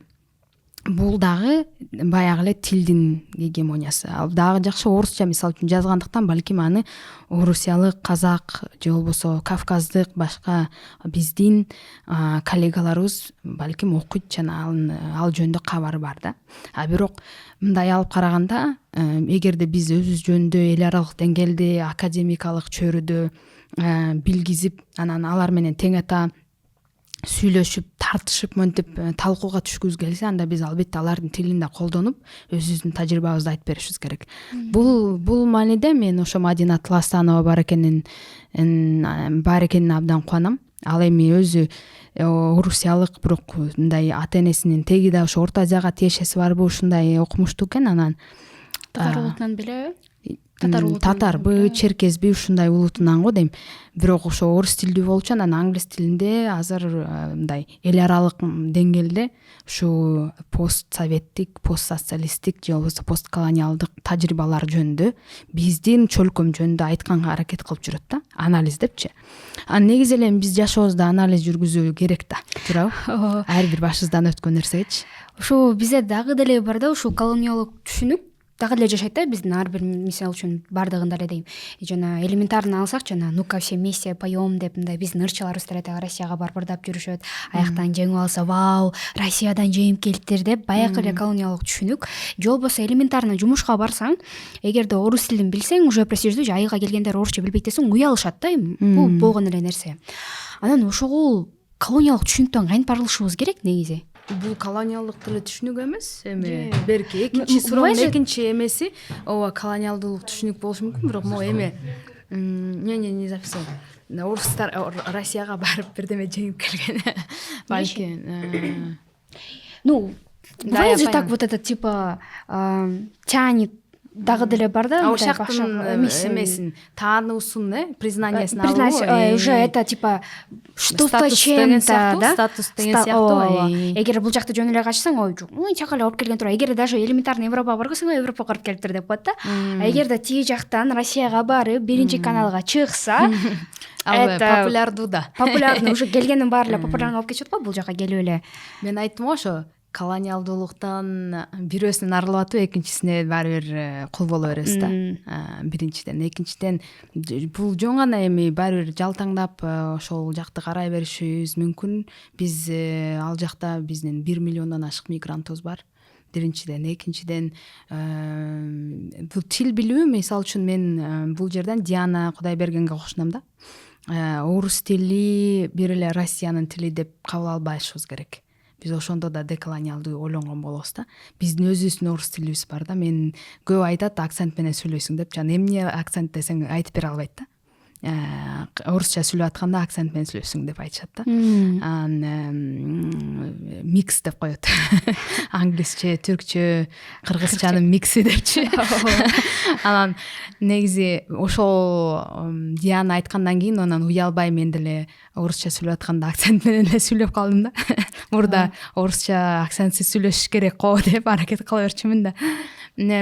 Бул дагы баягы эле тилдин гегемониясы. Ал дагы жакшы орусча мисалы үчүн жазгандыктан балким аны орусиялык, казак же болбосо кавказдык башка биздин коллегаларыбыз балким окуйт жана ал жөнүндө кабары бар да. Бирок мындай алып караганда, эгерде биз өзүбүз жөнүндө эл аралык деңгээлде, академикалык чөйрөдө билгизип, анан алар менен тең ата сүйлөшүп, тартышып, мынтип талкууга түшкүбүз келсе, анда биз албетте алардын тилин да колдонуп, өзүбүздүн тажрыйбабызды айтып беришибиз керек. Бул мааниде мен ошо Мадина Тластанова бар экенин абдан кубанам. Ал эми өзү орусиялык, бирок мындай ата энесинин теги да ошо Орто Азияга тиешеси барбы, ушундай окумуштуу экен. Анан Тарылуутунан белеби? татарбы, черкезби ушундай улутунан го дейм. Бирок ошо орус тилдүү болчу, анан англис тилинде азыр мындай эл аралык деңгээлде ушу постсоветтик, постсоциалисттик же болбосо постколониалдык тажрыйбалар жөнүндө биздин чөлкөм жөнүндө айтканга аракет кылып жүрөт да, анализ депчи. Анан негизи эле биз жашообузда анализ жүргүзүү керек да, туурабы? Ар бир башыбыздан өткөн нерсегечи. Ушу бизде дагы деле бар да, ушул колониалдык түшүнүк дагы деле жашайт да биздин ар бир, мисалы үчүн бардыгында эле дейм. Жана элементарно алсак, жана ну-ка все вместе поем деп мындай биздин ырчыларыбыз деле Россияга барбырдап жүрүшөт. Аяктан жеңип алса, вау, Россиядан жеңип келиптир деп баягы эле колониалдык түшүнүк. Же болбосо элементарно жумушка барсаң, эгерде орус тилин билсең, уже престиждүү айылга келгендер орусча билбейт десең, уялышат да. Бул болгон эле нерсе. Анан ошол колониалдык түшүнүктөн кантип арылышыбыз керек негизи? Бул колониалдык тили түшүнүк эмес, эми берки экинчи суроонун экинчи эмеси ооба колониалдуулук түшүнүк болушу мүмкүн, бирок могу эме не записал. Орустар Россияга барып бирдеме жеңип келген. Балким. Ну, бывает же так, вот это типа тянет. Дагы деле бар да, ошактын эмесин таануусун, признаниясын алуу. Уже это типа что-то чем-то, да? Статус деген сыяктуу. Эгер бул жакты жөн эле качсаң, ой, чак эле алып келген тура. Эгер даже элементарный Европага баргысаң, Европага барып келиптир деп коет да. Эгерде тиги жактан Россияга барып, биринчи каналга чыкса, это популярдуу да. Популярный уже келгендин баары эле популярный болуп кетишет го бул жака келип эле. Мен айттым го ошо колониалдуулуктан бирөөсүнөн арылып атып, экинчисине баары бир кул боло беребиз да. Биринчиден, экинчиден бул жөн гана эми баары бир жалтаңдап ошол жакты карай беришибиз мүмкүн. Биз ал жакта биздин 1 миллиондон ашык мигрантыбыз бар. Биринчиден, экинчиден бул тил билүү, мисалы үчүн мен бул жерден Диана Кудайбергенге кошунам да. Орус тили бир эле Россиянын тили деп кабыл албашыбыз керек. Биз ошондо да деколониалдуу ойлонгон болобуз да. Биздин өзүбүздүн орус тилибиз бар да. Мен көп айтат акцент менен сүйлөйсүң деп. Жана эмне акцент десең айтып бере албайт да. Орусча сүйлөп атканда акцент менен сүйлөйсүң деп айтышат да. Микс деп коет. Англисче, түркчө, кыргызчанын микси депчи. Анан негизи ошол Диана айткандан кийин анан уялбай мен деле орусча сүйлөп атканда акцент менен эле сүйлөп калдым да. Мурда орусча акцентсиз сүйлөшүш керек го деп аракет кыла берчүмүн да.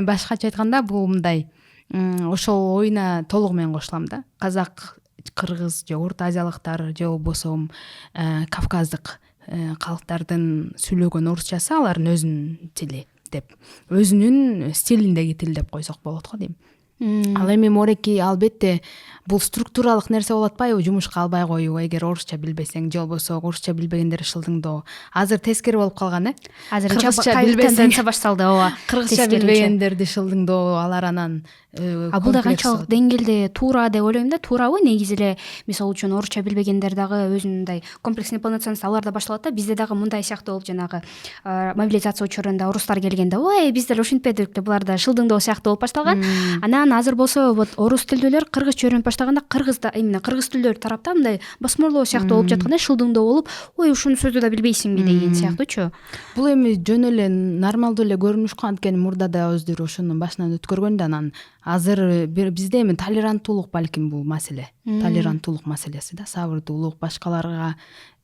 Башкача айтканда бул мындай ошол оюна толугу менен кошулам да. Казак, кыргыз же Орто Азиялыктар же болбосо Кавказдык калктардын сүйлөгөн орусчасы алардын өзүнүн тили деп, өзүнүн стилиндеги тил деп койсок болот го дейм. Ал эми мореки албетте бул структуралык нерсе болуп атпайбы, жумушка албай коюу, эгер орусча билбесең же болбосо орусча билбегендер шылдыңдоо. Азыр тескери болуп калган, Азыр кыргызча билбесең башталды, ооба. Кыргызча билбегендерди шылдыңдоо, алар анан бул да канчалык деңгээлде туура деп ойлойм да. Туурабы? Негизи эле мисалы үчүн орусча билбегендер дагы өзүнүн мындай комплексный неполноценность аларда башталат да. Бизде дагы мындай сыяктуу болуп, жанагы мобилизация учурунда орустар келгенде, ой, биз деле ушинтпедик деп булар да шылдыңдоо сыяктуу болуп башталган. Анан азыр болсо вот орус тилдүүлөр кыргызча өйрөнүп баштаганда, кыргызда именно кыргыз тилдүү тарапта мындай басмырлоо сыяктуу болуп жатканда, шылдыңдоо болуп, ой, ушуну сөздү да билбейсиңби деген сыяктуучу. Бул эми жөн эле нормалдуу эле көрүнүш го, анткени мурда да өздөрү ошонун башынан өткөргөн да. Анан азыр бизде эми толеранттуулук балким бул маселе. Толеранттуулук маселеси да, сабырдуулук, башкаларга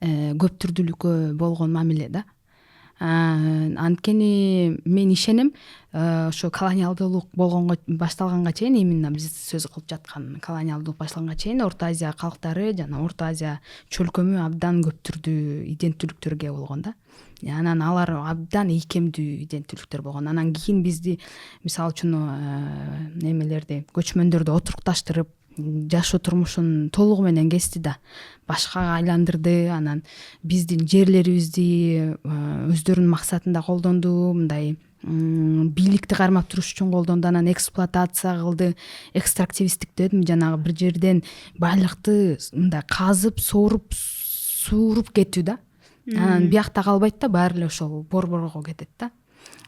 көп түрдүүлүккө болгон мамиле да. Анткени мен ишенем, ошо колониалдуулук болгонго башталганга чейин, именно биз сөз кылып жаткан колониалдуулук башталганга чейин Орто Азия калктары жана Орто Азия чөлкөмү абдан көп түрдүү иденттүүлүктөргө болгон да. Анан алар абдан ийкемдүү иденттүүлүктөр болгон. Анан кийин бизди мисалы үчүн немелерди, көчмөндөрдү отурукташтырып, жашоо турмушун толугу менен кести да, башкага айландырды. Анан биздин жерлерибизди өздөрүнүн максатында колдонду, мындай бийликти кармап туруш үчүн колдонду. Анан эксплуатация кылды, экстрактивисттик дедим, жанагы бир жерден байлыкты мындай казып, сууруп кетүү да. Анан биякта калбайт да, баары эле ошол борборго кетет да.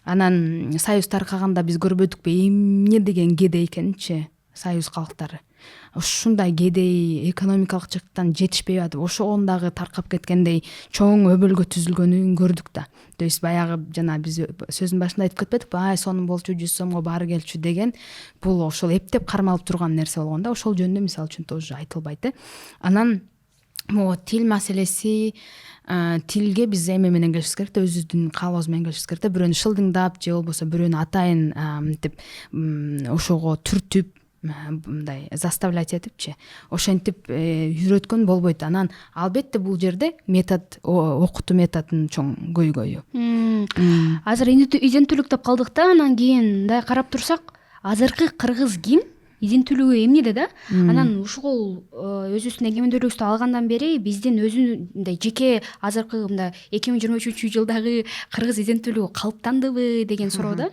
Анан Союз таркаганда биз көрбөдүкпү эмне деген кеде экенинчи. Союз калктары. Ушундай кедей экономикалык жактан жетишпей атып ошон дагы таркап кеткендей чоң өбөлгө түзүлгөнүн көрдүк да. То есть баягы жана биз сөздүн башында айтып кетпедикпи, ай сонун болчу 100 сомго баары келчү деген, бул ошол эптеп кармалып турган нерсе болгон да. Ошол жөнүндө мисалы үчүн тоже айтылбайт. Анан могу тил маселеси, тилге биз эме менен келишибиз керек да, өзүбүздүн каалообуз менен келишибиз керек да. Бирөөнү шылдыңдап же болбосо бирөөнү атайын мынтип ошого түртүп мындай заставлять этипчи ошентип үйрөткөн болбойт. Анан албетте бул жерде метод, окутуу методунун чоң көйгөйү. Азыр изентүүлүк деп калдык да, анан кийин мындай карап турсак, азыркы кыргыз ким? Изентүүлүгү эмнеде да? Анан ушул өзүбүздүн эгемендүүлүгүбүздү алгандан бери биздин мындай жеке азыркы мындай 2023-жылдагы кыргыз изентүүлүгү калыптандыбы деген суроо да.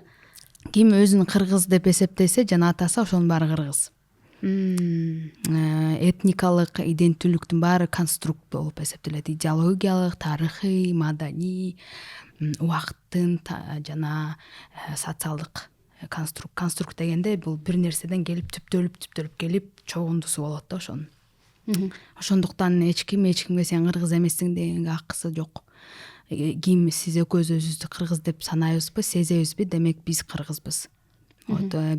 Ким өзүн кыргыз деп эсептесе жана атаса, ошонун баары кыргыз. Этникалык иденттүүлүктүн баары конструкт болуп эсептелет. Идеологиялык, тарыхый, маданий, убакыттын жана социалдык конструкт дегенде бул бир нерседен келип түптөлүп келип чогундусу болот да ошонун. Ошондуктан эч кимге сен кыргыз эмессиң дегенге акысы жок. Ким сиз экөөбүз өзүбүздү кыргыз деп санайбызбы, сезебизби, демек биз кыргызбыз.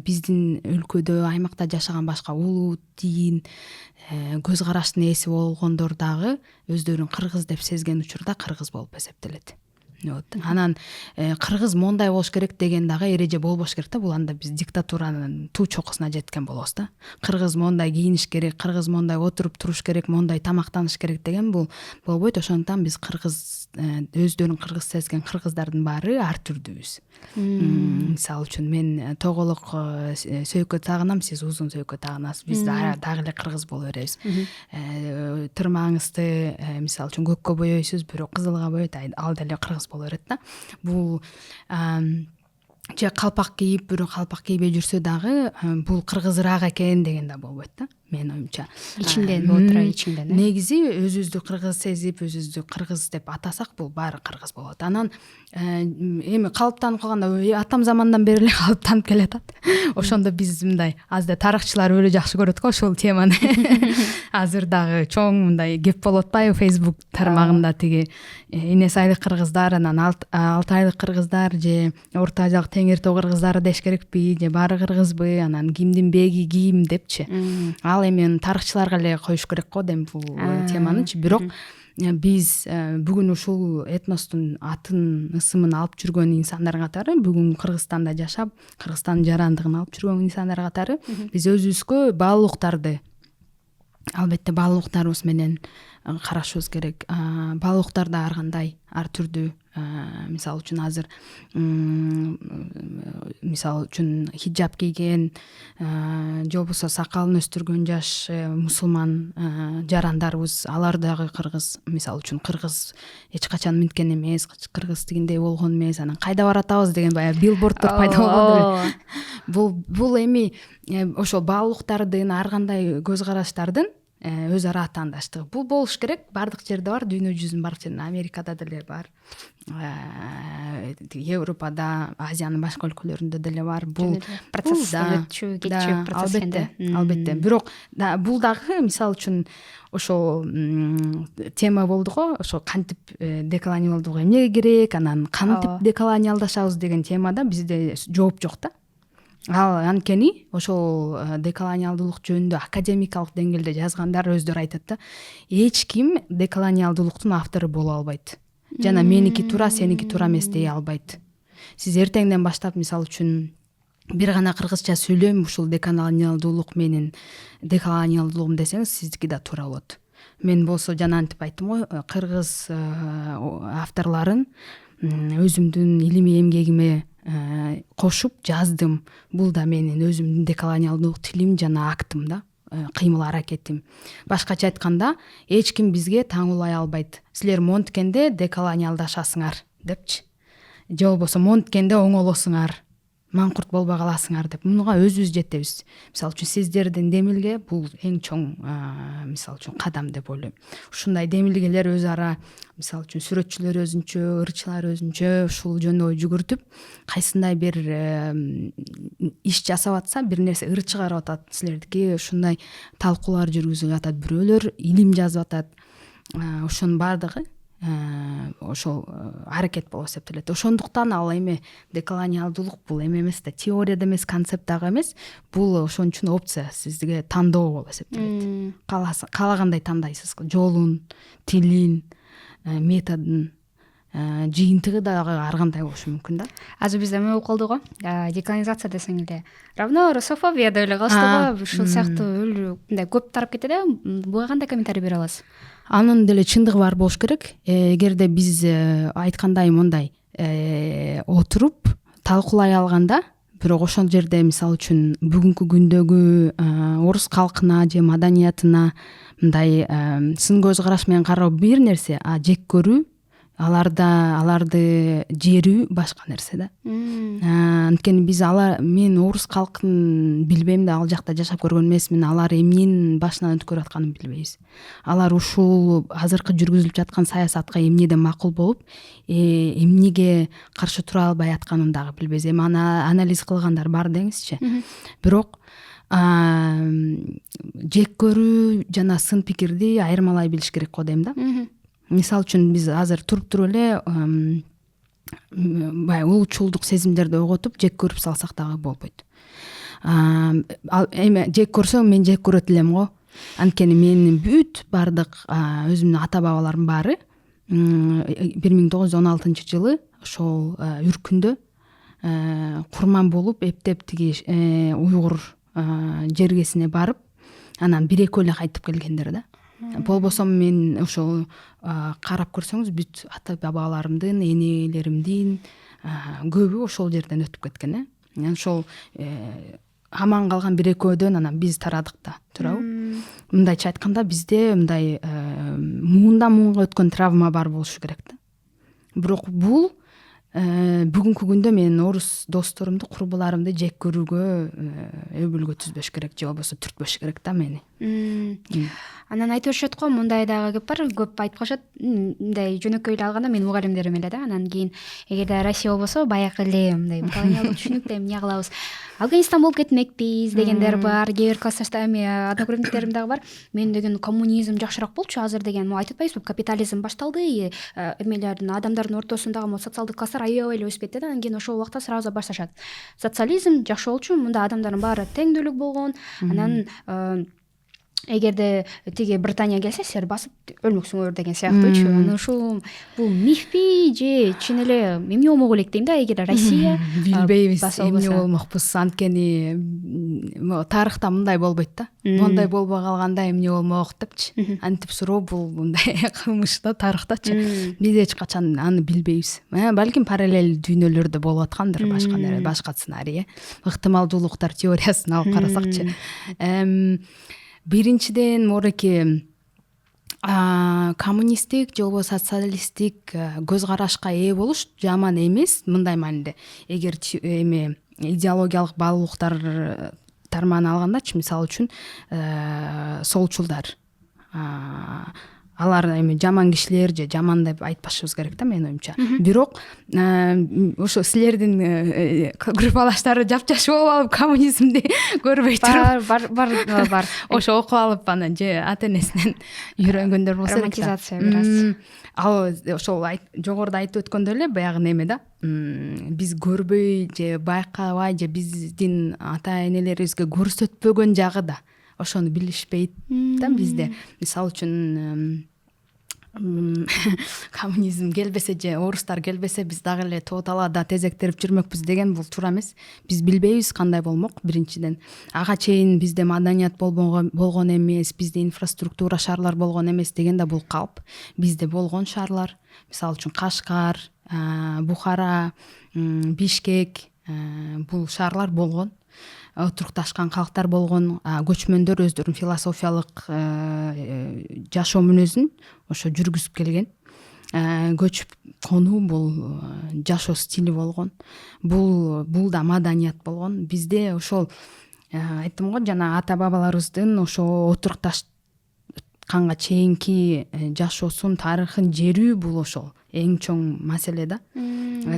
Биздин өлкөдө, аймакта жашаган башка улут, дин, көз караштын ээси болгондор дагы өздөрүн кыргыз деп сезген учурда кыргыз болуп эсептелет. Анан кыргыз мондай болуш керек деген дагы эреже болбош керек да. Бул анда биз диктатуранын туу чокусуна жеткен болобуз да. Кыргыз мондай кийиниш керек, кыргыз мондай отуруп туруш керек, мондай тамактаныш керек деген бул болбойт. Ошондуктан биз кыргыз, өздөрүн кыргыз сезген кыргыздардын баары ар түрдүүбүз. Мисалы үчүн мен тоголок сөйкө тагынам, сиз узун сөйкө тагынасыз. Биз дагы эле кыргыз боло беребиз. Тырмаңызды мисалы үчүн көккө боёйсуз, бирок кызылга боёйт, ал деле кыргыз боло берет да. Бул же калпак кийип, бирок калпак кийбей жүрсө дагы бул кыргызыраак экен деген да болбойт да, менин оюмча. Ичинден отура, ичинден. Негизи өзүбүздү кыргыз сезип, өзүбүздү кыргыз деп атасак, бул баары кыргыз болот. Анан эми калыптанып калганда, атам замандан бери эле калыптанып келатат. Ошондо биз мындай азыр тарыхчылар өлө жакшы көрөт го ошол теманы. Азыр дагы чоң мындай кеп болуп атпайбы Facebook тармагында, тиги энеси айлык кыргыздар, анан 6 айлык кыргыздар же орто азиялык теңир тоо кыргыздары деш керекпи, же баары кыргызбы, анан кимдин беги ким депчи. Ал эми тарыхчыларга эле коюш керек го дейм бул теманычы. Бирок биз бүгүн ушул этностун атын, ысымын алып жүргөн инсандар катары, бүгүн Кыргызстанда жашап, Кыргызстандын жарандыгын алып жүргөн инсандар катары биз өзүбүзгө баалуулуктарды, албетте баалуулуктарыбыз менен карашыбыз керек. Баалуулуктар да ар кандай, ар түрдүү. Мисалы үчүн азыр мисалы үчүн хиджаб кийген, же болбосо сакалын өстүргөн жаш мусулман жарандарыбыз, алар дагы кыргыз. Мисалы үчүн кыргыз эч качан минткен эмес, кыргыз тигиндей болгон эмес. Анан кайда баратабыз деген баягы билборддор пайда болгон эле. Бул эми ошол баалуулуктардын, ар кандай көз караштардын өз ара атаандаштыгы. Бул болуш керек, бардык жерде бар, дүйнө жүзүнүн бардык жеринде, Америкада деле бар, Европада, Азиянын башка өлкөлөрүндө деле бар. Бул процесс өтчү, кетчү процесс экен. Албетте. Бирок бул дагы мисалы үчүн ошо тема болду го, ошо кантип деколониалдуулук эмнеге керек, анан кантип деколониалдашабыз деген темада бизде жооп жок да. Ал анткени ошол деколониалдуулук жөнүндө академикалык деңгээлде жазгандар өздөрү айтат да, эч ким деколониалдуулуктун автору боло албайт. Жана меники туура, сеники туура эмес дей албайт. Сиз эртеңден баштап мисалы үчүн бир гана кыргызча сүйлөйм, ушул деколониалдуулук менин деколониалдуулугум десеңиз, сиздики да туура болот. Мен болсо жана антип айттым го, кыргыз авторлорун өзүмдүн илимий эмгегиме кошуп жаздым. Бул да менин өзүмдүн деколониалдуулук тилим жана актым да, кыймыл аракетим. Башкача айтканда, эч ким бизге таңуулай албайт. Силер монткенде деколониалдашасыңар депчи. Же болбосо монткенде оңолосуңар. маңкурт болбой каласыңар деп мунуга өзүбүз жетебиз. Мисалы үчүн сиздердин демилге бул эң чоң мисалы үчүн кадам деп ойлойм. Ушундай демилгелер өз ара мисалы үчүн сүрөтчүлөр өзүнчө, ырчылар өзүнчө ушул жөнүндө ой жүгүртүп, кайсындай бир иш жасап атса, бир нерсе ыр чыгарып атат, силердики ушундай талкуулар жүргүзүлүп атат, бирөөлөр илим жазып атат. Ошонун баардыгы ошол аракет болуп эсептелет. Ошондуктан ал эме деколониалдуулук бул эме эмес да, теорияда эмес, концепттагы эмес, бул ошон үчүн опция, сизге тандоо болуп эсептелет. Каалагандай тандайсыз, жолун, тилин, методун, жыйынтыгы дагы ар кандай болушу мүмкүн да. Азыр бизде эме болуп калды го, деколонизация десең эле равно русофобия деп эле калышты го, ушул сыяктуу мындай көп тарап кетти да. Буга кандай комментарий бере аласыз? Анын деле чындыгы бар болуш керек. Эгерде биз айткандай мондай отуруп талкуулай алганда, бирок ошол жерде мисалы үчүн бүгүнкү күндөгү орус калкына же маданиятына мындай сын көз караш менен кароо бир нерсе, а жек көрүү, аларды жерүү башка нерсе да. Анткени биз мен орус калкын билбейм да, ал жакта жашап көргөн эмесмин, алар эмненин башынан өткөрүп атканын билбейбиз. Алар ушул азыркы жүргүзүлүп жаткан саясатка эмнеден макул болуп, эмнеге каршы тура албай атканын дагы билбейбиз. Эми аны анализ кылгандар бар деңизчи. Бирок жек көрүү жана сын пикирди айырмалай билиш керек го дейм да. Мисалы үчүн биз азыр туруп эле баягы улутчулдук сезимдерди ойготуп жек көрүп салсак дагы болбойт. Эми жек көрсөм мен жек көрөт элем го. Анткени менин бүт бардык өзүмдүн ата бабаларым баары 1916 жылы ошол үркүндө курман болуп эптеп тиги уйгур жергесине барып, анан бир экөө эле кайтып келгендер да. Болбосо мен ошол карап көрсөңүз бүт ата бабаларымдын, энелеримдин көбү ошол жерден өтүп кеткен. Ошол аман калган бир экөөдөн анан биз тарадык да, туурабы? Мындайча айтканда бизде мындай муундан муунга өткөн травма бар болушу керек да. Бирок бул бүгүнкү күндө менин орус досторумду, курбуларымды жек көрүүгө өбүлгө түзбөш керек, же болбосо түртпөш керек да мени. Анан айтып өтүшөт го, мындай дагы кеп бар, көп айтып калышат, мындай жөнөкөй эле алганда менин мугалимдерим эле да, анан кийин эгерде Россия болбосо баягы эле мындай колониалдык түшүнүктө эмне кылабыз, Афганистан болуп кетмекпиз дегендер бар. Кээ бир классташтар эми одногруппниктерим дагы бар. Мен деген коммунизм жакшыраак болчу азыр деген, айтып атпайбызбы, капитализм башталды, эмелердин адамдардын ортосундагы социалдык класстар аябай эле өсүп кетти да, анан кийин ошол убакта сразу башташат. Социализм жакшы болчу, мында адамдардын баары теңдүүлүк болгон, анан эгерде тиги Британия келсе, силер басып өлмөксүңөр деген сыяктуучу. Анан ушул бул мифпи же чын эле эмне болмок элек дейм да, эгер Россия билбейбиз эмне болмокпуз. Анткени тарыхта мындай болбойт да. Мондай болбой калганда эмне болмок депчи. Антип суроо бул мындай кылмыш да тарыхтачы. Биз эч качан аны билбейбиз. Балким параллель дүйнөлөрдө болуп аткандыр, башка сценарий. Ыктымалдуулуктар теориясын алып карасакчы. Биринчиден мореки коммунисттик же болбосо социалисттик көз карашка ээ болуш жаман эмес мындай мааниде. Эгер эми идеологиялык баалуулуктар тармагына алгандачы, мисалы үчүн солчулдар, алар эми жаман кишилер же жаман деп айтпашыбыз керек да, менин оюмча. Бирок ошо силердин группалаштары жапжаш болуп алып коммунизмди көрбөй туруп бар ошо окуп алып анан же ата энесинен үйрөнгөндөр болсо керек. Романтизация бир аз. Ал ошол жогоруда айтып өткөндөй эле баягы неме да. Биз көрбөй же байкабай же биздин ата энелерибизге көрсөтпөгөн жагы да ошону билишпейт да бизде. Мисалы үчүн коммунизм келбесе же орустар келбесе биз дагы эле тоо талаада тезектерип жүрмөкпүз деген бул туура эмес. Биз билбейбиз кандай болмок биринчиден. Ага чейин бизде маданият болгон эмес, бизде инфраструктура шаарлар болгон эмес деген да бул калп. Бизде болгон шаарлар, мисалы үчүн Кашкар, Бухара, Бишкек, бул шаарлар болгон. Отурукташкан калктар болгон, көчмөндөр өздөрүнүн философиялык жашоо мүнөзүн ошо жүргүзүп келген. көчүп конуу бул жашоо стили болгон, бул да маданият болгон. Бизде ошол айттым го жана ата бабаларыбыздын ошо отурукташканга чейинки жашоосун тарыхын жерүү бул ошол эң чоң маселе да.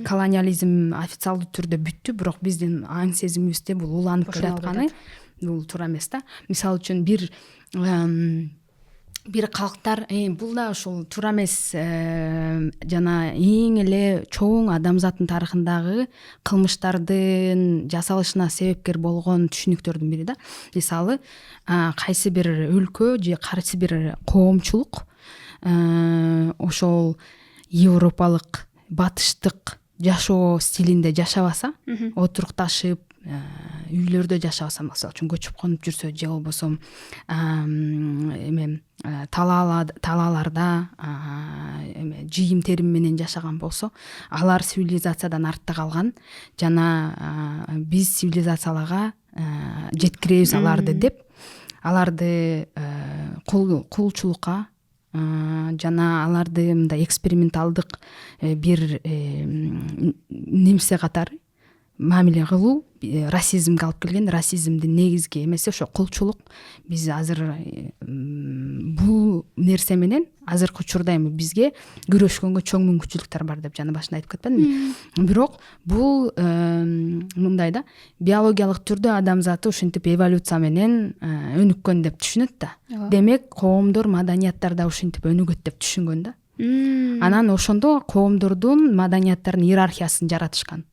Колониализм официалдуу түрдө бүттү, бирок биздин аң сезимибизде бул уланып келатканы бул туура эмес да. Мисалы үчүн бир калктар бул да ошол туура эмес жана эң эле чоң адамзаттын тарыхындагы кылмыштардын жасалышына себепкер болгон түшүнүктөрдүн бири да. Мисалы кайсы бир өлкө же кайсы бир коомчулук ошол европалык батыштык жашоо стилинде жашабаса, отурукташып үйлөрдө жашабаса, мисалы үчүн көчүп конуп жүрсө же болбосо талааларда жыйым терим менен жашаган болсо, алар цивилизациядан артта калган жана биз цивилизацияларга жеткиребиз аларды деп, аларды кулчулукка жана аларды мындай эксперименталдык бир немсе катары мамиле кылуу расизмге алып келген. Расизмдин негизги эмеси ошо кулчулук. Биз азыр бул нерсе менен азыркы учурда эми бизге күрөшкөнгө чоң мүмкүнчүлүктөр бар деп жана башында айтып кетпедимби? Бирок бул мындай да, биологиялык түрдө адамзаты ушинтип эволюция менен өнүккөн деп түшүнөт да. Демек коомдор, маданияттар да ушинтип өнүгөт деп түшүнгөн да. Анан ошондо коомдордун маданияттарынын иерархиясын жаратышкан.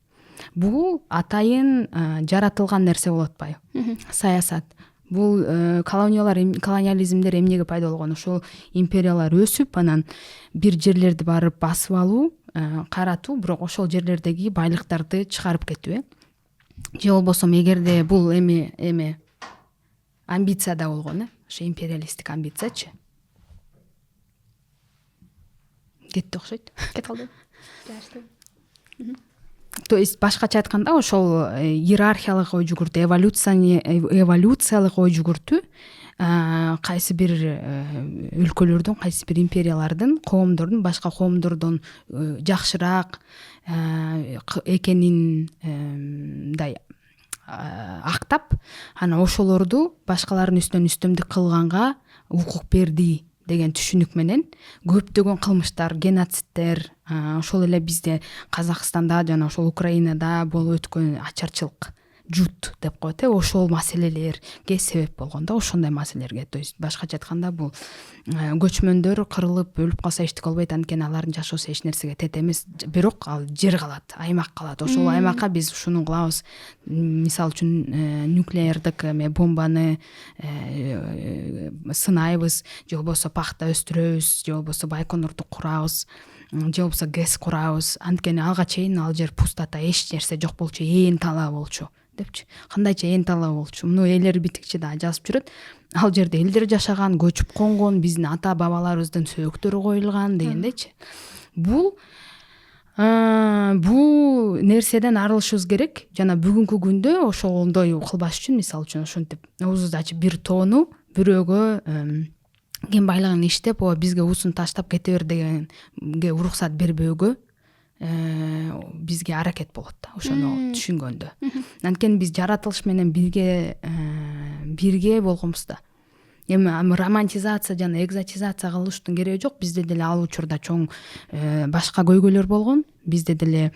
Бул атайын жаратылган нерсе болуп атпайбы? Саясат. Бул колониализмдер эмнеге пайда болгон? Ошол империялар өсүп, анан бир жерлерди барып басып алуу, каратуу, бирок ошол жерлердеги байлыктарды чыгарып кетүү. Же болбосо эгерде бул эме амбиция да болгон, ошо империалисттик амбициячы. Кетти окшойт. Кете калды. То есть башкача айтканда ошол иерархиялык ой жүгүртүү, эволюциялык ой жүгүртүү кайсы бир өлкөлөрдүн, кайсы бир империялардын, коомдордун башка коомдордон жакшыраак экенин мындай актап, анан ошолорду башкалардын үстүнөн үстөмдүк кылганга укук берди деген түшүнүк менен көптөгөн кылмыштар, геноцидтер, ошол эле бизде Казакстанда жана ошол Украинада болуп өткөн ачарчылык, жут деп коет, ошол маселелерге себеп болгон да, ошондой маселелерге. То есть башкача айтканда бул көчмөндөр кырылып өлүп калса эчтеке болбойт, анткени алардын жашоосу эч нерсеге тете эмес, бирок ал жер калат, аймак калат. Ошол аймакка биз ушуну кылабыз. Мисалы үчүн нуклеардык бомбаны сынайбыз, же болбосо пахта өстүрөбүз, же болбосо Байконурду курабыз, же болбосо ГЭС курабыз. Анткени алга чейин ал жер пустота, эч нерсе жок болчу, ээн талаа болчу депчи. Кандайча ээн талаа болчу. Муну элер битикчи да жазып жүрөт. Ал жерде элдер жашаган, көчүп конгон, биздин ата бабаларыбыздын сөөктөрү коюлган дегендейчи. Бул нерседен арылышыбыз керек. Жана бүгүнкү күндө ошондой кылбаш үчүн, мисалы үчүн ошентип оозубузду ачып бир тоону бирөөгө кен байлыгын иштеп, бизге уусун таштап кете бер дегенге уруксат бербөөгө бизге аракет болот да, ошону түшүнгөндө. Анткени биз жаратылыш менен бирге болгонбуз да. Эми романтизация жана экзотизация кылыштын кереги жок. Бизде деле ал учурда чоң башка көйгөйлөр болгон. Бизде деле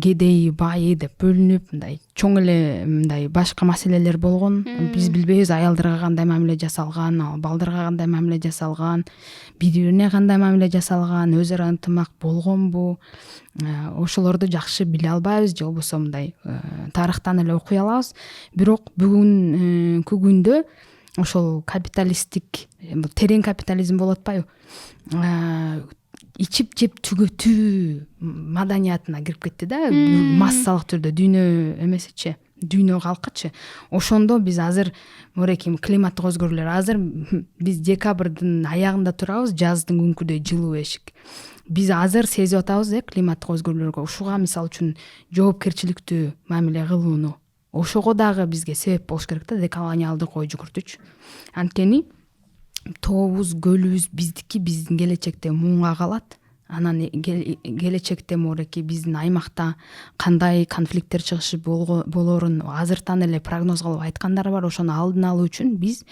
кедей, бай деп бөлүнүп, мындай чоң эле мындай башка маселелер болгон. Биз билбейбиз аялдарга кандай мамиле жасалган, балдарга кандай мамиле жасалган, бири-бирине кандай мамиле жасалган, өз ара ынтымак болгонбу. Ошолорду жакшы биле албайбыз, же болбосо мындай тарыхтан эле окуй алабыз. Бирок бүгүнкү күндө ошол капиталисттик, терең капитализм болуп атпайбы? Ичип жеп түгөтүү маданиятына кирип кетти да, массалык түрдө дүйнө эмесичи, дүйнө калкычы. Ошондо биз азыр мореким климаттык өзгөрүүлөр, азыр биз декабрдын аягында турабыз, жаздын күнкүдөй жылуу эшик. Биз азыр сезип атабыз климаттык өзгөрүүлөргө. Ушуга мисалы үчүн жоопкерчиликтүү мамиле кылууну, ошого дагы бизге себеп болуш керек да, деколониалдык ой жүгүртүүчү. Анткени тообуз, көлүбүз биздики, биздин келечекте муңга калат. Анан келечекте мореки биздин аймакта кандай конфликттер чыгышы болорун азыртан эле прогноз кылып айткандар бар. Ошону алдын алуу үчүн биз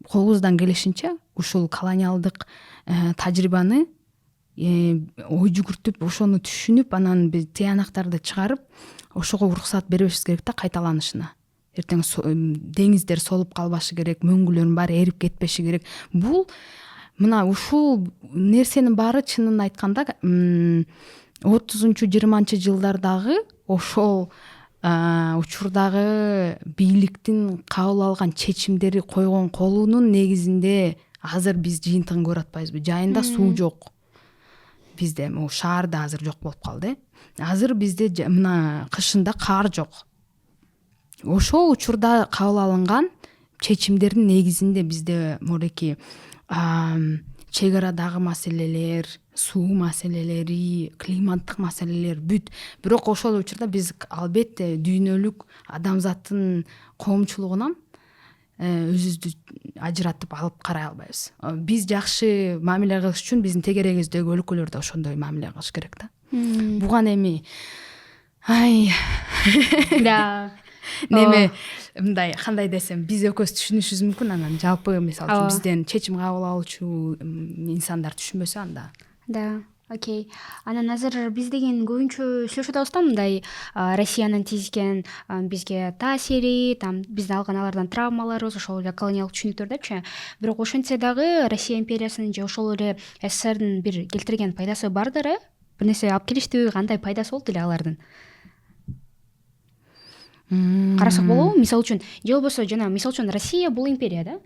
колубуздан келишинче ушул колониалдык тажрыйбаны ой жүгүртүп, ошону түшүнүп, анан биз тыянактарды чыгарып, ошого уруксат бербешибиз керек да кайталанышына. Эртең деңиздер солуп калбашы керек, мөңгүлөрдүн баары эрип кетпеши керек. Бул мына ушул нерсенин баары чынын айтканда 30-20 жылдардагы ошол учурдагы бийликтин кабыл алган чечимдери койгон колунун негизинде азыр биз жыйынтыгын көрүп атпайбызбы? Жайында суу жок. Бизде могу шаарда азыр жок болуп калды. Азыр бизде мына кышында кар жок. Ошол учурда кабыл алынган чечимдердин негизинде бизде мореки чек арадагы маселелер, суу маселелери, климаттык маселелер бүт. Бирок ошол учурда биз албетте дүйнөлүк адамзаттын коомчулугунан өзүбүздү ажыратып алып карай албайбыз. Биз жакшы мамиле кылыш үчүн биздин тегерегибиздеги өлкөлөр да ошондой мамиле кылыш керек да. Буга эми Да. Неме мындай кандай десем, биз экөөбүз түшүнүшүбүз мүмкүн, анан жалпы мисалы үчүн бизден чечим кабыл алуучу инсандар түшүнбөсө анда. Да. Окей. Анан азыр биз деген көбүнчө сүйлөшүп атабыз да мындай Россиянын тийгизген бизге таасири, там биздин алган алардан травмаларыбыз, ошол эле колониалдык түшүнүктөрдөчү. Бирок ошентсе дагы Россия империясынын же ошол эле СССРдин бир келтирген пайдасы бардыр, бир нерсе алып келиштиби, кандай пайдасы болду эле алардын? Карасак болобу? Мисалы үчүн, же болбосо жана мисалы үчүн Россия бул империя да.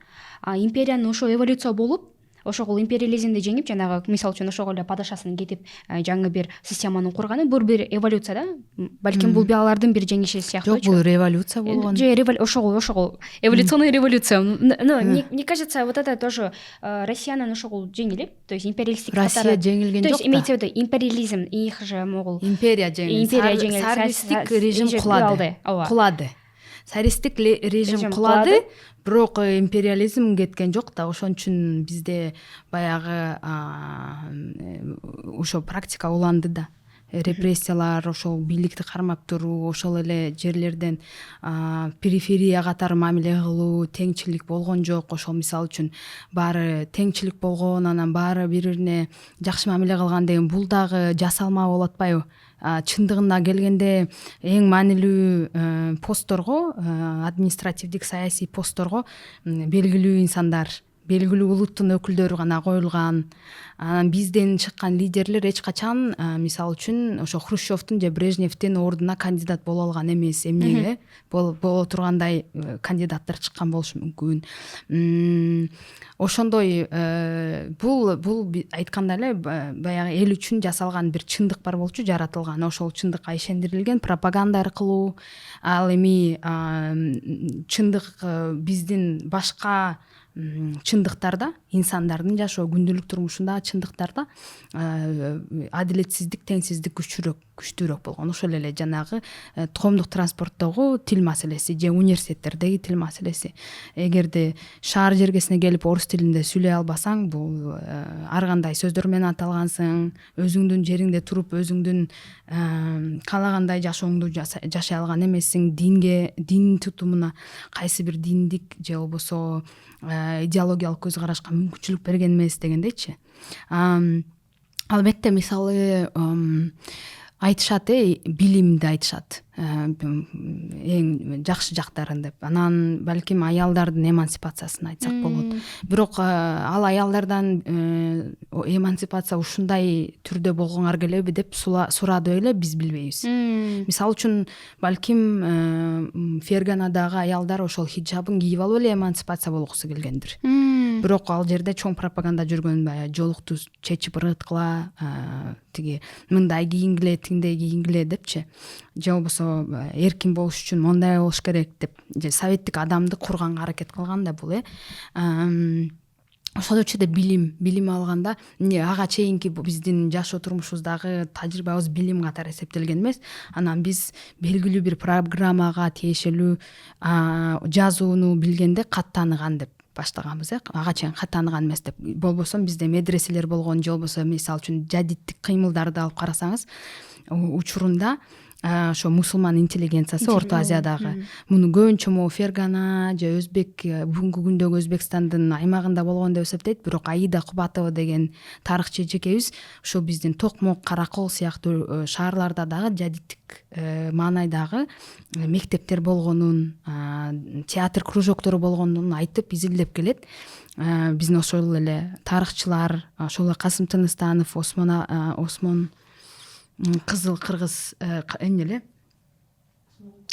Империянын ошо эволюция болуп, ошол империализмди жеңип, жанагы мисалы үчүн ошол эле падышасын кетип, жаңы бир системаны курганы бул бир эволюция да. Балким бул алардын бир жеңиши сыяктуу. Жок, бул революция болгон. Же ошол эволюционный революция. Но мне кажется, вот это тоже Россиянын ошол жеңилип, то есть империалистик Россия жеңилген жок. То есть имеется в виду империализм, их же могул. Империя жеңилди. Царистик режим кулады. Царистик режим кулады, бирок империализм кеткен жок да. Ошон үчүн бизде баягы ошо практика уланды да. Репрессиялар, ошол бийликти кармап туруу, ошол эле жерлерден периферия катары мамиле кылуу, теңчилик болгон жок. Ошол мисалы үчүн баары теңчилик болгон, анан баары бири-бирине жакшы мамиле кылган деген бул дагы жасалма болуп атпайбы? Чындыгына келгенде эң маанилүү постторго, административдик саясий постторго белгилүү инсандар, белгилүү улуттун өкүлдөрү гана коюлган. Анан бизден чыккан лидерлер эч качан, мисалы үчүн, ошо Хрущевдун же Брежневдин ордуна кандидат боло алган эмес. Эмнеге боло тургандай кандидаттар чыккан болушу мүмкүн. Ошондой бул айтканда эле баягы эл үчүн жасалган бир чындык бар болчу, жаратылган. Ошол чындыкка ишендирилген пропаганда аркылуу, ал эми чындык биздин башка чындыктарда, инсандардын жашоо күндүлүк турмушундагы чындыктарда адилетсиздик, теңсиздик күчтүүрөөк болгон. Ошол эле жанагы коомдук транспорттогу тил маселеси же университеттердеги тил маселеси. Эгерде шаар жергесине келип орус тилинде сүйлөй албасаң, бул ар кандай сөздөр менен аталгансың, өзүңдүн жериңде туруп, өзүңдүн каалагандай жашооңду жашай алган эмессиң, дин тутумуна, кайсы бир диндик же болбосо идеологиялык көз карашка мүмкүнчүлүк берген эмес дегендейчи. Албетте мисалы айтышат, билимди айтышат эң жакшы жактарын деп. Анан балким аялдардын эмансипациясын айтсак болот. Бирок ал аялдардан эмансипация ушундай түрдө болгоңар келеби деп сурады эле, биз билбейбиз. Мисалы үчүн балким Ферганадагы аялдар ошол хиджабын кийип алып эле эмансипация болгусу келгендир. Бирок ал жерде чоң пропаганда жүргөн, баягы жолукту чечип ыргыткыла, тиги мындай кийингиле, тиндей кийингиле депчи. Же болбосо эркин болуш үчүн мондай болуш керек деп, же советтик адамды курганга аракет кылган да бул. Ошол учурда билим алганда ага чейинки биздин жашоо турмушубуздагы тажрыйбабыз билим катары эсептелген эмес. Анан биз белгилүү бир программага тиешелүү жазууну билгенде кат тааныган деп. баштаганбыз, ага чейин тааныган эмес деп. Болбосо бизде медреселер болгон, же болбосо мисалы үчүн жадиттик кыймылдарды алып карасаңыз, учурунда ошо мусулман интеллигенциясы Орто Азиядагы муну көбүнчө могу Фергана же өзбек, бүгүнкү күндөгү Өзбекстандын аймагында болгон деп эсептейт. Бирок Аида Кубатова деген тарыхчы эжекебиз ушул биздин Токмок, Каракол сыяктуу шаарларда дагы жадиттик маанайдагы мектептер болгонун, театр кружоктору болгонун айтып изилдеп келет. Биздин ошол эле тарыхчылар, ошол Касым Тыныстанов, Осмон Кызыл Кыргыз эмне эле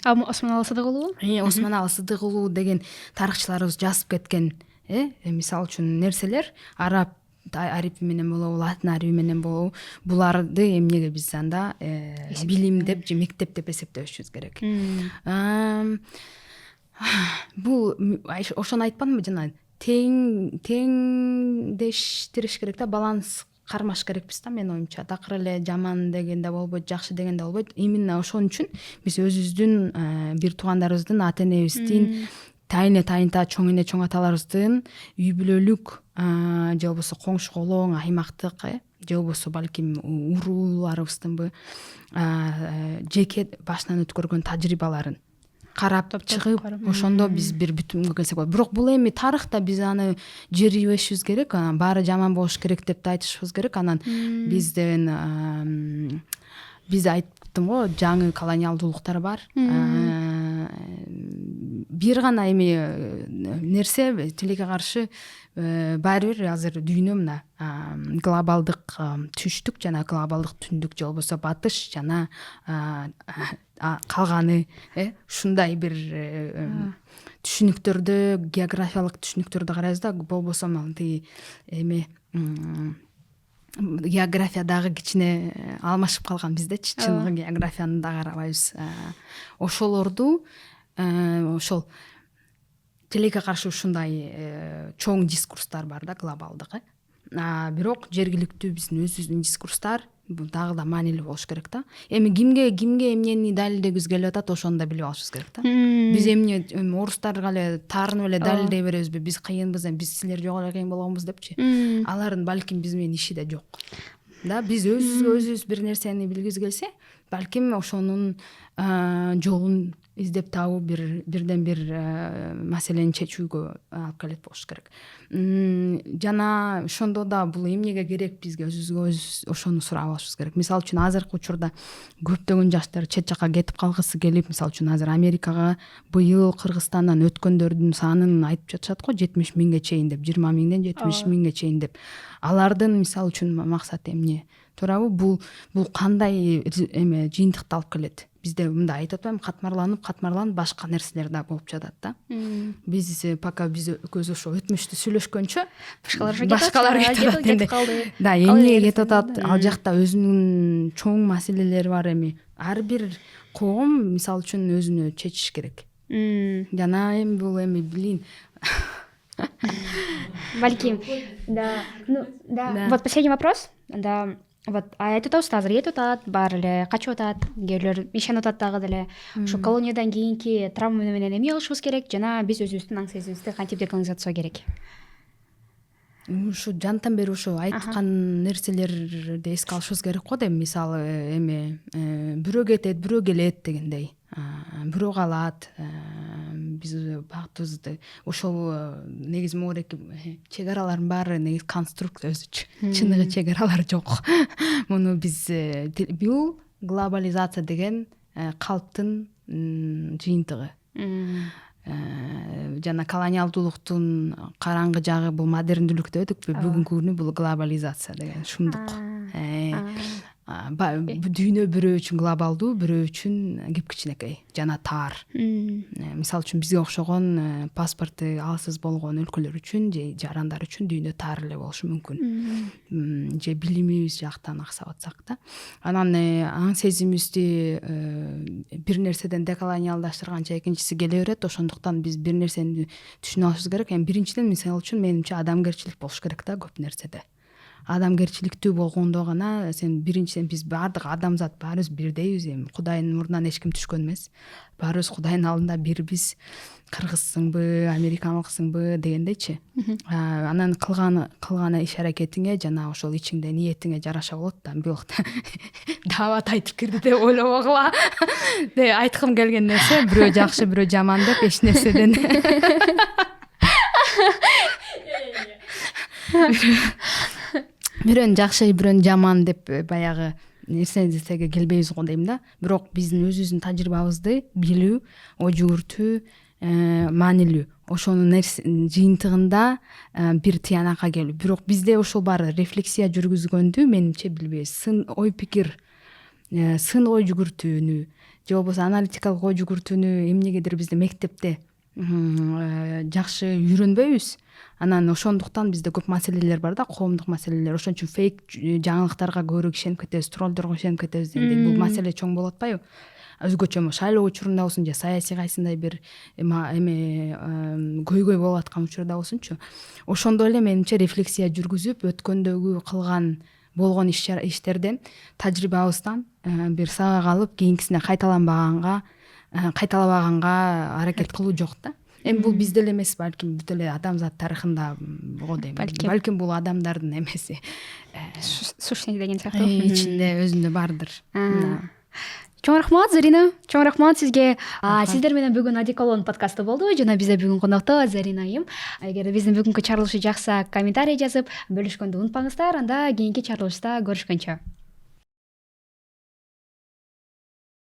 Осмоналы Сыдыгулуу, Осмоналы Сыдыгулуу деген тарыхчыларыбыз жазып кеткен, мисалы үчүн нерселер араб ариби менен болобу, латын ариби менен болобу, буларды эмнеге биз анда билим деп же мектеп деп эсептешибиз керек. Бул ошону айтпадымбы жана теңдештириш керек да, баланс кармаш керекпиз да, менин оюмча. Такыр эле жаман деген да болбойт, жакшы деген да болбойт. Именно ошон үчүн биз өзүбүздүн бир туугандарыбыздын, ата энебиздин, тайыне тайынта чоң эне чоң аталарыбыздын үй бүлөлүк же болбосо коңшу колоң, аймактык, же болбосо балким урууларыбыздынбы жеке башынан өткөргөн тажрыйбаларын карап чыгып, ошондо биз бир бүтүнгө келсек болот. Бирок бул эми тарыхта биз аны жерибешибиз керек, анан баары жаман болуш керек деп да айтышыбыз керек. Анан биз айттым го, жаңы колониалдуулуктар бар. Бир гана эми нерсе тилекке каршы баары бир азыр дүйнө мына глобалдык түштүк жана глобалдык түндүк, же болбосо батыш жана калганы, ушундай бир түшүнүктөрдө, географиялык түшүнүктөрдө карайбыз да. Болбосо тиги эме географиядагы кичине алмашып калган биздечи, чыныгы географияны да карабайбыз. Ошолорду ошол тилекке каршы ушундай чоң дискурстар бар да, глобалдык. Бирок жергиликтүү биздин өзүбүздүн дискурстар дагы да маанилүү болуш керек да. Эми кимге эмнени далилдегибиз келип атат, ошону да билип алышыбыз керек да. Биз эмне орустарга эле таарынып эле далилдей беребизби, биз кыйынбыз, биз силер жогору кыйын болгонбуз депчи. Алардын балким биз менен иши да жок да. Биз өзүбүз бир нерсени билгибиз келсе, балким ошонун жолун издеп табуу бирден бир маселени чечүүгө алып келет болуш керек. Жана ошондо да бул эмнеге керек, бизге өзүбүзгө ошону сурап алышыбыз керек. Мисалы үчүн азыркы учурда көптөгөн жаштар чет жака кетип калгысы келип, мисалы үчүн азыр Америкага быйыл Кыргызстандан өткөндөрдүн санын айтып жатышат го, 70 миңге чейин деп, 20 миңден 70 миңге чейин деп. Алардын мисалы үчүн максаты эмне? Туурабы? Бул кандай эме жыйынтыкты алып келет? Бизде мындай айтып атпаймынбы, катмарланып башка нерселер да болуп жатат да. Биз пока биз экөөбүз ошо өтмүштү сүйлөшкөнчө башкалар кетип калды. Да, эмнеге кетип атат? Ал жакта өзүнүн чоң маселелери бар. Эми ар бир коом мисалы үчүн өзүнө чечиш керек. Жана эми бул билин балким. Да. Вот последний вопрос. Да. Вот айтып атабыз, азыр кетип атат, баары эле качып атат, кээ бирлер ишенип атат дагы деле. Ошо колониядан кийинки травма менен эмне кылышыбыз керек жана биз өзүбүздүн аң сезимибизди кантип деколонизация керек? Ушу жантан бери ушу айткан нерселерди эске алышыбыз керек го дейм. Мисалы эме бирөө кетет, бирөө келет дегендей. Бирөө калат. Биз багытыбызды ошол негизи могу чек аралардын баары негизи конструкция өзүчү. Чыныгы чек аралар жок. Муну биз бул глобализация деген калптын жыйынтыгы. Жана колониалдуулуктун караңгы жагы бул модерндүүлүк деп эдикпи, бүгүнкү күнү бул глобализация деген шумдук. Дүйнө бирөө үчүн глобалдуу, бирөө үчүн кичинекей жана таар. Мисалы үчүн бизге окшогон паспорту алсыз болгон өлкөлөр үчүн же жарандар үчүн дүйнө таар эле болушу мүмкүн. Же билимибиз жактан аксап атсак да. Анан аң сезимибизди бир нерседен деколониалдаштырганча экинчиси келе берет. Ошондуктан биз бир нерсени түшүнө алышыбыз керек. Биринчиден, мисалы үчүн менимче адамгерчилик болуш керек да көп нерседе. адамгерчиликтүү болгондо гана сен биринчиден биз баардык адамзат баарыбыз бирдейбиз, эми Кудайдын мурдунан эч ким түшкөн эмес, баарыбыз Кудайдын алдында бирбиз, кыргызсыңбы, американлыксыңбы дегендейчи. Анан кылган иш аракетиңе жана ошол ичиңде ниетиңе жараша болот да. Бирок даават айтып кирди деп ойлобогула деп айткым келген нерсе, бирөө жакшы бирөө жаман деп эч нерседен бирөөнү жакшы бирөөнү жаман деп баягы нерсеге келбейбиз го дейм да. Бирок биздин өзүбүздүн тажрыйбабызды билүү, ой жүгүртүү маанилүү. Ошонун жыйынтыгында бир тыянакка келүү. Бирок бизде ошол баары рефлексия жүргүзгөндү менимче билбейбиз. Ой пикир, сын ой жүгүртүүнү же болбосо аналитикалык ой жүгүртүүнү эмнегедир бизде мектепте жакшы үйрөнбөйбүз. Анан ошондуктан бизде көп маселелер бар да, коомдук маселелер. Ошон үчүн фейк жаңылыктарга көбүрөөк ишенип кетебиз, троллдорго ишенип кетебиз дегендей. Бул маселе чоң болуп атпайбы? Өзгөчө шайлоо учурунда болсун же саясий кайсындай бир көйгөй болуп аткан учурда болсунчу. Ошондо эле менимче рефлексия жүргүзүп, өткөндөгү кылган болгон иштерден, тажрыйбабыздан бир сабак алып, кийинкисине кайталабаганга аракет кылуу жок да. Эми бул бизде эле эмес, балким бүт эле адамзат тарыхында го дейм. Балким бул адамдардын эмеси. Сущность деген сыяктуу. Ичинде өзүндө бардыр. Чоң рахмат, Зарина. Чоң рахмат сизге. Сиздер менен бүгүн Одеколон подкасты болду. Жана бизде бүгүн конокто Зарина айым. Эгер биздин бүгүнкү чарылышы жакса, комментарий жазып бөлүшкөндү унутпаңыздар. Анда кийинки чарылышта көрүшкөнчө.